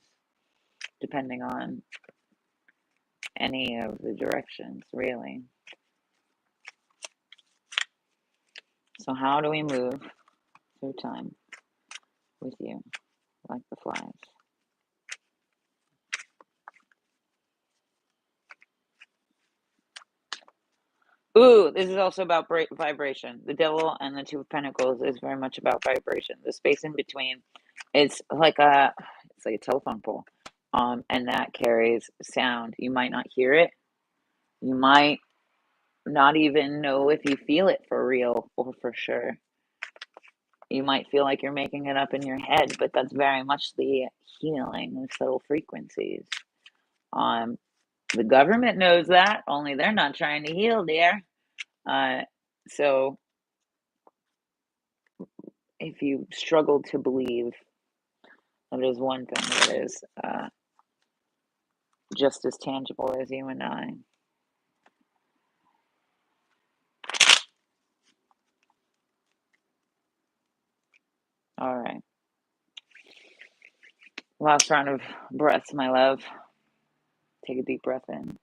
depending on any of the directions, really. So, how do we move through time with you, like the flies? Ooh, this is also about vibration. The Devil and the Two of Pentacles is very much about vibration. The space in between, it's like a telephone pole, and that carries sound. You might not hear it. You might not even know if you feel it for real or for sure. You might feel like you're making it up in your head, but that's very much the healing of subtle frequencies. The government knows that, only they're not trying to heal, dear. So if you struggle to believe, that is one thing that is just as tangible as you and I. All right. Last round of breaths, my love. Take a deep breath in.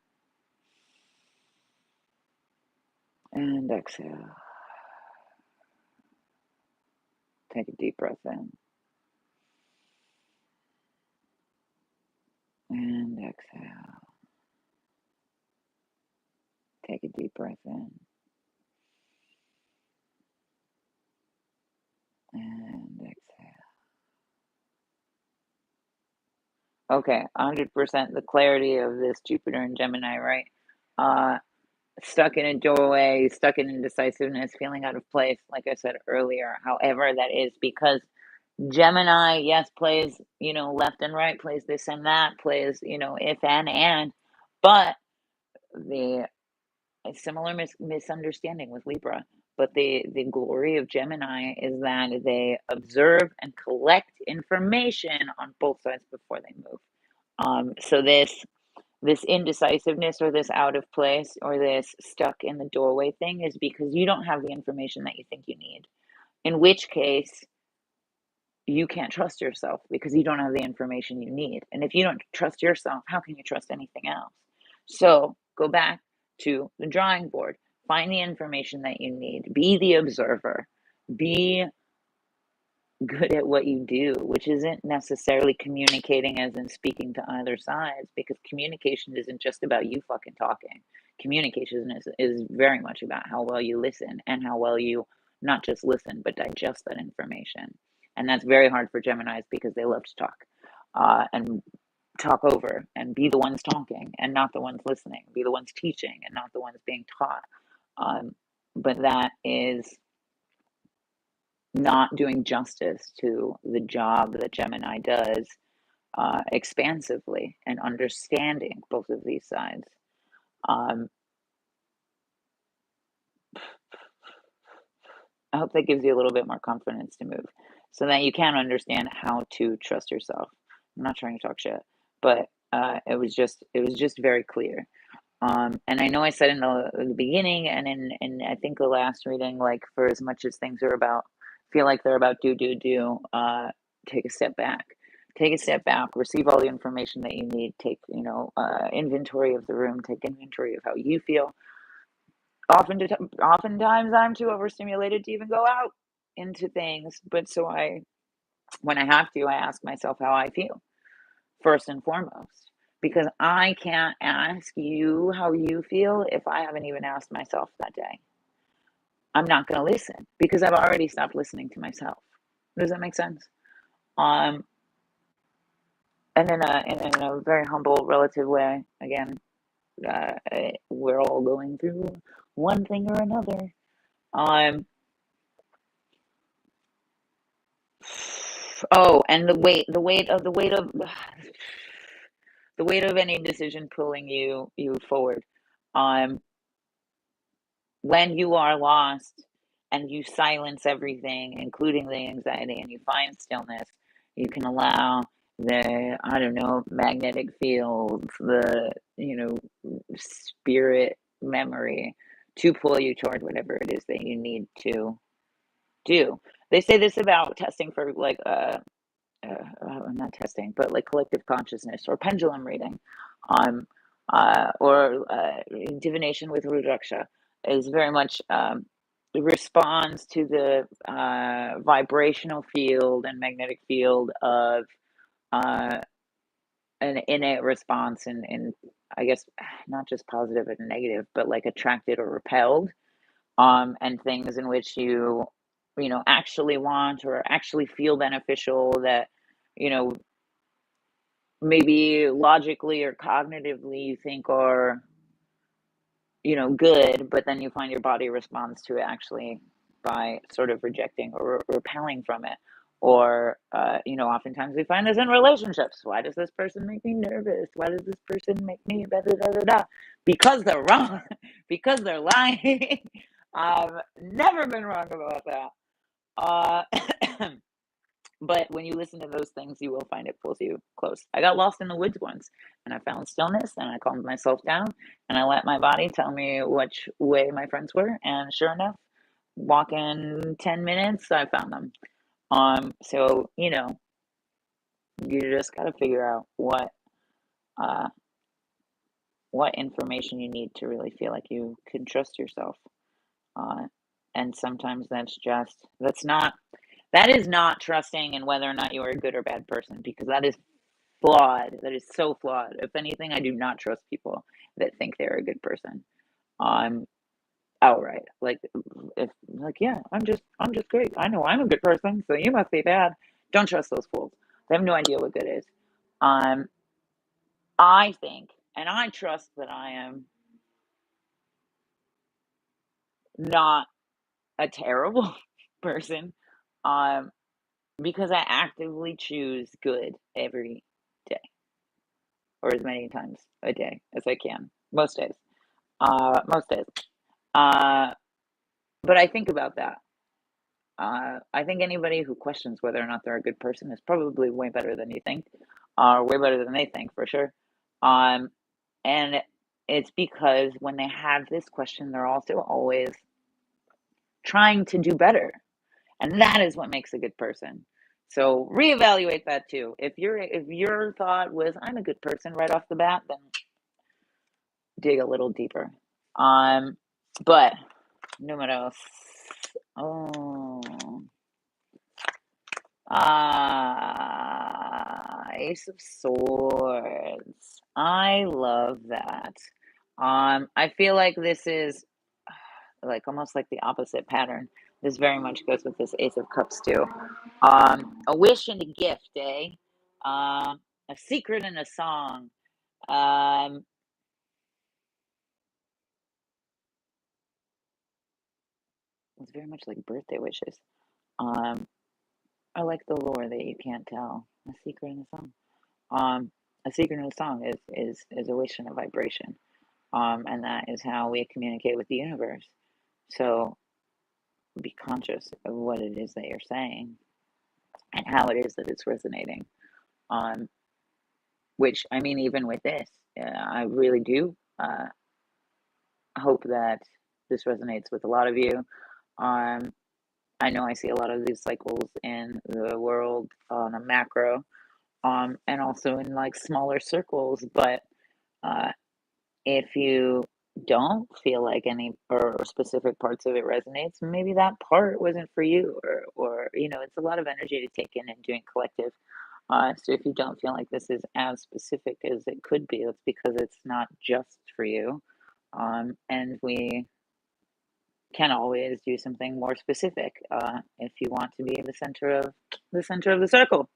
And exhale. Take a deep breath in. And exhale. Take a deep breath in. And exhale. Okay, 100% the clarity of this Jupiter and Gemini, right? Stuck in a doorway, stuck in indecisiveness, feeling out of place, like I said earlier. However, that is because Gemini, yes, plays, left and right, plays this and that, plays, if and, but the a similar misunderstanding with Libra. But the glory of Gemini is that they observe and collect information on both sides before they move. So this indecisiveness or this out of place or this stuck in the doorway thing is because you don't have the information that you think you need. In which case, you can't trust yourself because you don't have the information you need. And if you don't trust yourself, how can you trust anything else? So go back to the drawing board, find the information that you need, be the observer, be good at what you do, which isn't necessarily communicating as in speaking to either sides, because communication isn't just about you fucking talking. Communication is very much about how well you listen and how well you not just listen, but digest that information. And that's very hard for Geminis because they love to talk and talk over and be the ones talking and not the ones listening, be the ones teaching and not the ones being taught. But that is not doing justice to the job that Gemini does expansively and understanding both of these sides. Um, I hope that gives you a little bit more confidence to move so that you can understand how to trust yourself. I'm not trying to talk shit, but it was just very clear. And I know I said in the beginning and in I think the last reading, like for as much as things are about feel like they're about do, take a step back. Take a step back, receive all the information that you need, take, inventory of the room, take inventory of how you feel. Oftentimes I'm too overstimulated to even go out into things, but when I have to, I ask myself how I feel first and foremost, because I can't ask you how you feel if I haven't even asked myself that day. I'm not going to listen because I've already stopped listening to myself. Does that make sense? Um, and in a very humble, relative way, again, we're all going through one thing or another. Um, and the weight of any decision pulling you forward. Um, when you are lost and you silence everything, including the anxiety, and you find stillness, you can allow the, I don't know, magnetic fields, the, spirit memory to pull you toward whatever it is that you need to do. They say this about testing for like not testing, but like collective consciousness or pendulum reading, or divination with Rudraksha is very much responds to the vibrational field and magnetic field of uh, an innate response in I guess not just positive and negative, but like attracted or repelled, and things in which you actually want or actually feel beneficial that you know maybe logically or cognitively you think are, good, but then you find your body responds to it actually by sort of rejecting or repelling from it. Or, oftentimes we find this in relationships. Why does this person make me nervous? Why does this person make me da da da da da? Because they're wrong, because they're lying. I've never been wrong about that. Uh, But when you listen to those things, you will find it pulls you close. I got lost in the woods once and I found stillness and I calmed myself down and I let my body tell me which way my friends were. And sure enough, walking 10 minutes, I found them. So, you just got to figure out uh, what information you need to really feel like you can trust yourself. Uh, and sometimes that is not trusting in whether or not you are a good or bad person, because that is flawed. That is so flawed. If anything, I do not trust people that think they're a good person. Um, outright. Yeah, I'm just great. I know I'm a good person, so you must be bad. Don't trust those fools. They have no idea what good is. Um, I think, and I trust that I am not a terrible person, um, because I actively choose good every day, or as many times a day as I can. Most days. Most days. Uh, but I think about that. I think anybody who questions whether or not they're a good person is probably way better than you think, or way better than they think for sure. Um, and it's because when they have this question, they're also always trying to do better, and that is what makes a good person. So reevaluate that too. If your thought was I'm a good person right off the bat, then dig a little deeper. Um, but números. Oh, Ace of Swords. I love that. I feel like this is like almost like the opposite pattern. This very much goes with this Ace of Cups too. A wish and a gift, eh? A secret and a song. Um, it's very much like birthday wishes. Um, I like the lore that you can't tell. A secret and a song. Um, a secret and a song is a wish and a vibration. And that is how we communicate with the universe. So be conscious of what it is that you're saying and how it is that it's resonating. Um, which I mean, even with this, I really do hope that this resonates with a lot of you. Um, I know I see a lot of these cycles in the world on a macro, and also in like smaller circles. But uh, if you don't feel like any or specific parts of it resonates, maybe that part wasn't for you, or it's a lot of energy to take in and doing collective. So if you don't feel like this is as specific as it could be, it's because it's not just for you. And we can always do something more specific if you want to be the center of the circle.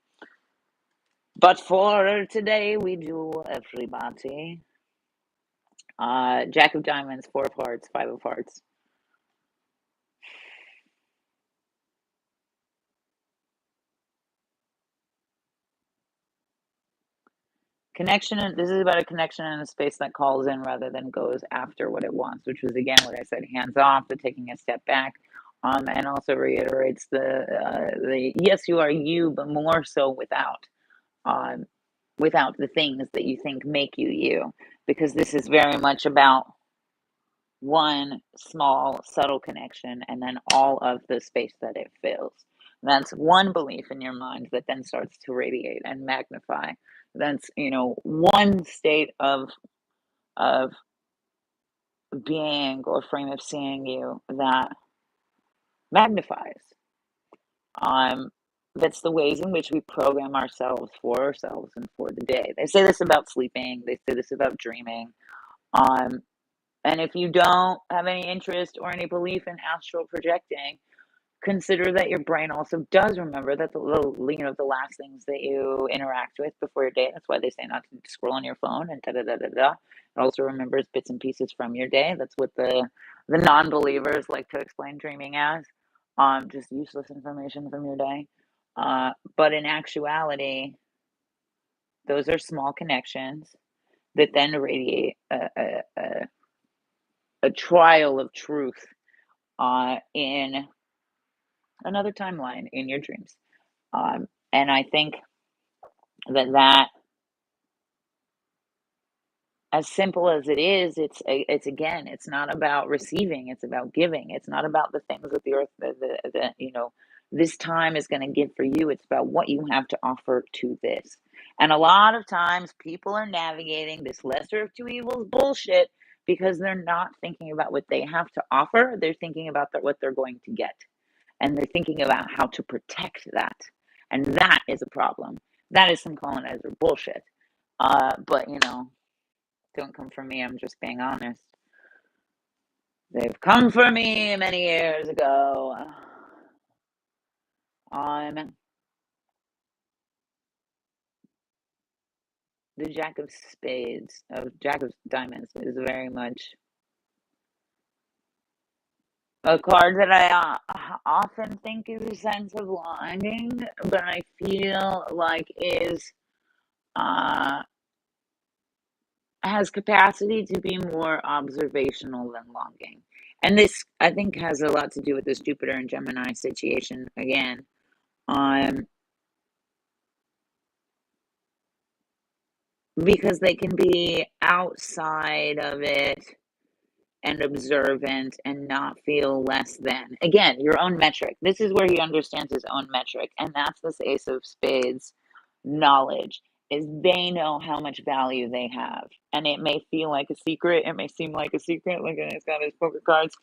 But for today, we do everybody. Jack of Diamonds, Four of Hearts, Five of Hearts. Connection, this is about a connection in a space that calls in rather than goes after what it wants, which was again what I said, hands off, the taking a step back, and also reiterates the yes, you are you, but more so um, without the things that you think make you you, because this is very much about one small subtle connection and then all of the space that it fills. That's one belief in your mind that then starts to radiate and magnify. That's one state of being or frame of seeing you that magnifies. um that's the ways in which we program ourselves for ourselves and for the day. They say this about sleeping, they say this about dreaming. Um And if you don't have any interest or any belief in astral projecting, consider that your brain also does remember that the last things that you interact with before your day. That's why they say not to scroll on your phone and da da da da da. It also remembers bits and pieces from your day. That's what the non-believers like to explain dreaming as, just useless information from your day. But in actuality, those are small connections that then radiate a trial of truth in another timeline in your dreams. And I think that as simple as it is, it's again, it's not about receiving, it's about giving. It's not about the things that the earth, this time is going to give for you. It's about what you have to offer to this. And a lot of times people are navigating this lesser of two evils bullshit because they're not thinking about what they have to offer. They're thinking about what they're going to get. And they're thinking about how to protect that. And that is a problem. That is some colonizer bullshit. But don't come for me. I'm just being honest. They've come for me many years ago. On the Jack of Spades, of Jack of Diamonds, is very much a card that I often think is a sense of longing, but I feel like is uh, has capacity to be more observational than longing. And this, I think, has a lot to do with this Jupiter and Gemini situation again. Um, because they can be outside of it and observant and not feel less than. Again, your own metric. This is where he understands his own metric. And that's this Ace of Spades knowledge, is they know how much value they have. And it may feel like a secret. It may seem like a secret. Look at he's got his poker cards.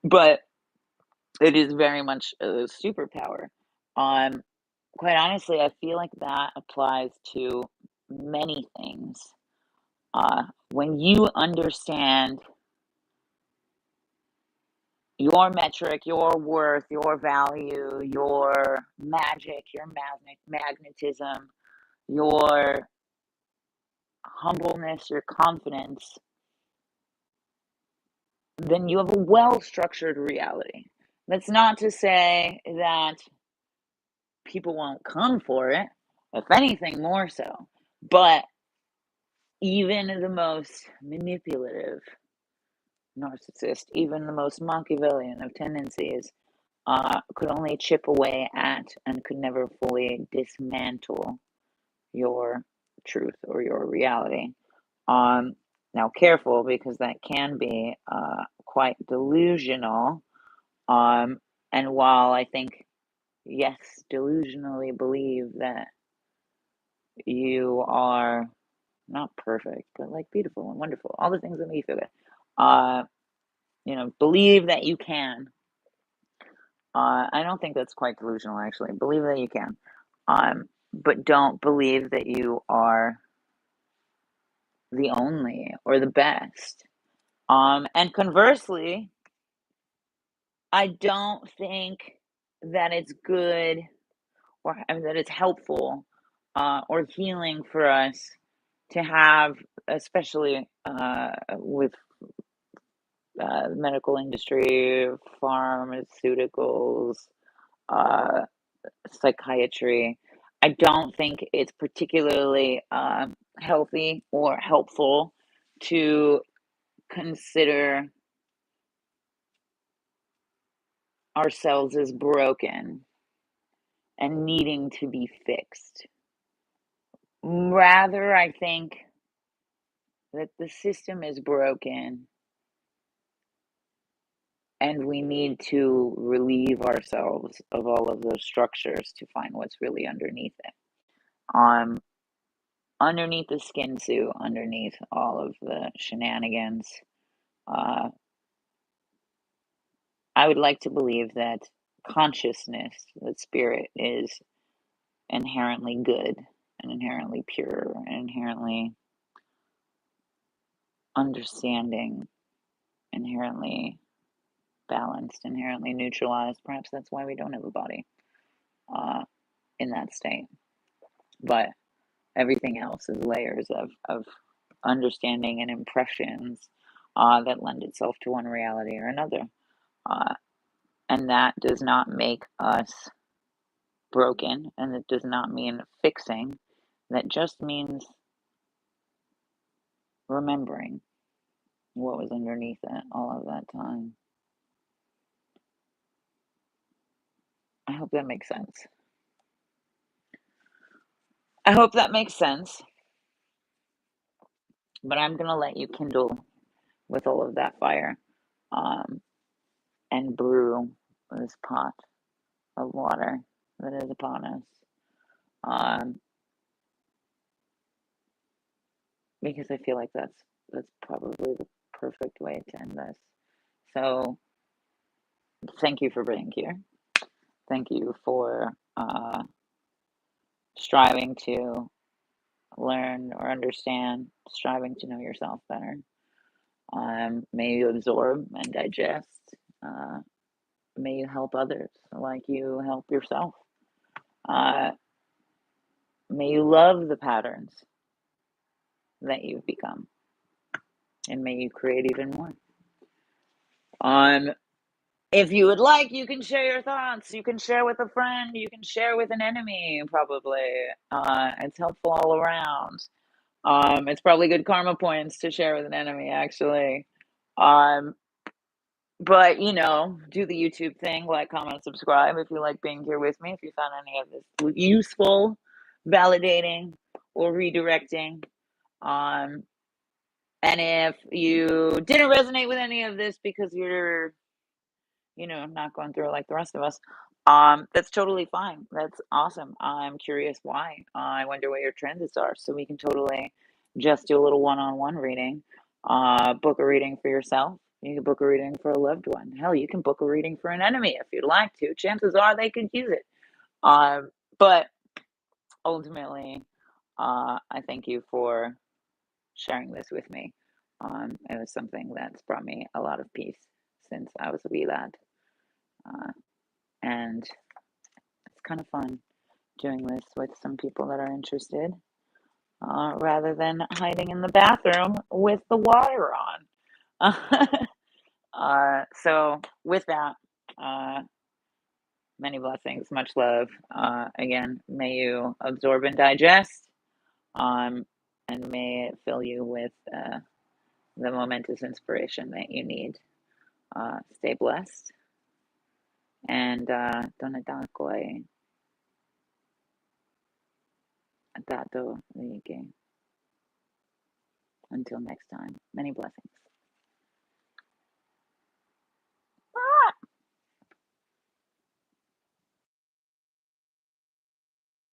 But it is very much a superpower. quite honestly, I feel like that applies to many things. When you understand your metric, your worth, your value, your magic, your magnetism, your humbleness, your confidence, then you have a well-structured reality. That's not to say that people won't come for it, if anything, more so. But even the most manipulative narcissist, even the most Machiavellian of tendencies, could only chip away at and could never fully dismantle your truth or your reality. Um, Now, careful because that can be quite delusional. And while I think, yes, delusionally believe that you are not perfect, but like beautiful and wonderful, all the things that make you feel good. Uh, believe that you can. I don't think that's quite delusional, actually. Believe that you can. But don't believe that you are the only or the best. And conversely, I don't think that it's good or I mean, that it's helpful or healing for us to have, especially with the medical industry, pharmaceuticals, uh, psychiatry. I don't think it's particularly healthy or helpful to consider ourselves as broken and needing to be fixed. Rather, I think that the system is broken and we need to relieve ourselves of all of those structures to find what's really underneath it. Um, Underneath the skin suit, underneath all of the shenanigans, uh, I would like to believe that consciousness, that spirit, is inherently good and inherently pure and inherently understanding, inherently balanced, inherently neutralized. Perhaps that's why we don't have a body uh, in that state. But everything else is layers of understanding and impressions that lend itself to one reality or another. Uh, and that does not make us broken, and it does not mean fixing. That just means remembering what was underneath it all of that time. I hope that makes sense. I hope that makes sense. But I'm going to let you kindle with all of that fire um, and brew this pot of water that is upon us. Um, because I feel like that's probably the perfect way to end this. So thank you for being here. Thank you for striving to learn or understand, striving to know yourself better. May you absorb and digest. Uh, may you help others like you help yourself. Uh, may you love the patterns that you've become, and may you create even more. If you would like, you can share your thoughts. You can share with a friend. You can share with an enemy, probably. It's helpful all around. It's probably good karma points to share with an enemy, actually. Um, but, do the YouTube thing, like, comment, subscribe if you like being here with me, if you found any of this useful, validating, or redirecting. Um, and if you didn't resonate with any of this because you're not going through it like the rest of us. That's totally fine. That's awesome. I'm curious why. I wonder what your transits are, so we can totally just do a little one-on-one reading. Book a reading for yourself. You can book a reading for a loved one. Hell, you can book a reading for an enemy if you'd like to. Chances are they could use it. But ultimately, I thank you for sharing this with me. It was something that's brought me a lot of peace since I was a wee lad. And it's kind of fun doing this with some people that are interested, rather than hiding in the bathroom with the water on. So with that, many blessings, much love. Again, may you absorb and digest, um, and may it fill you with the momentous inspiration that you need. Stay blessed, and Donadakoi Dato Liike. Until next time, many blessings.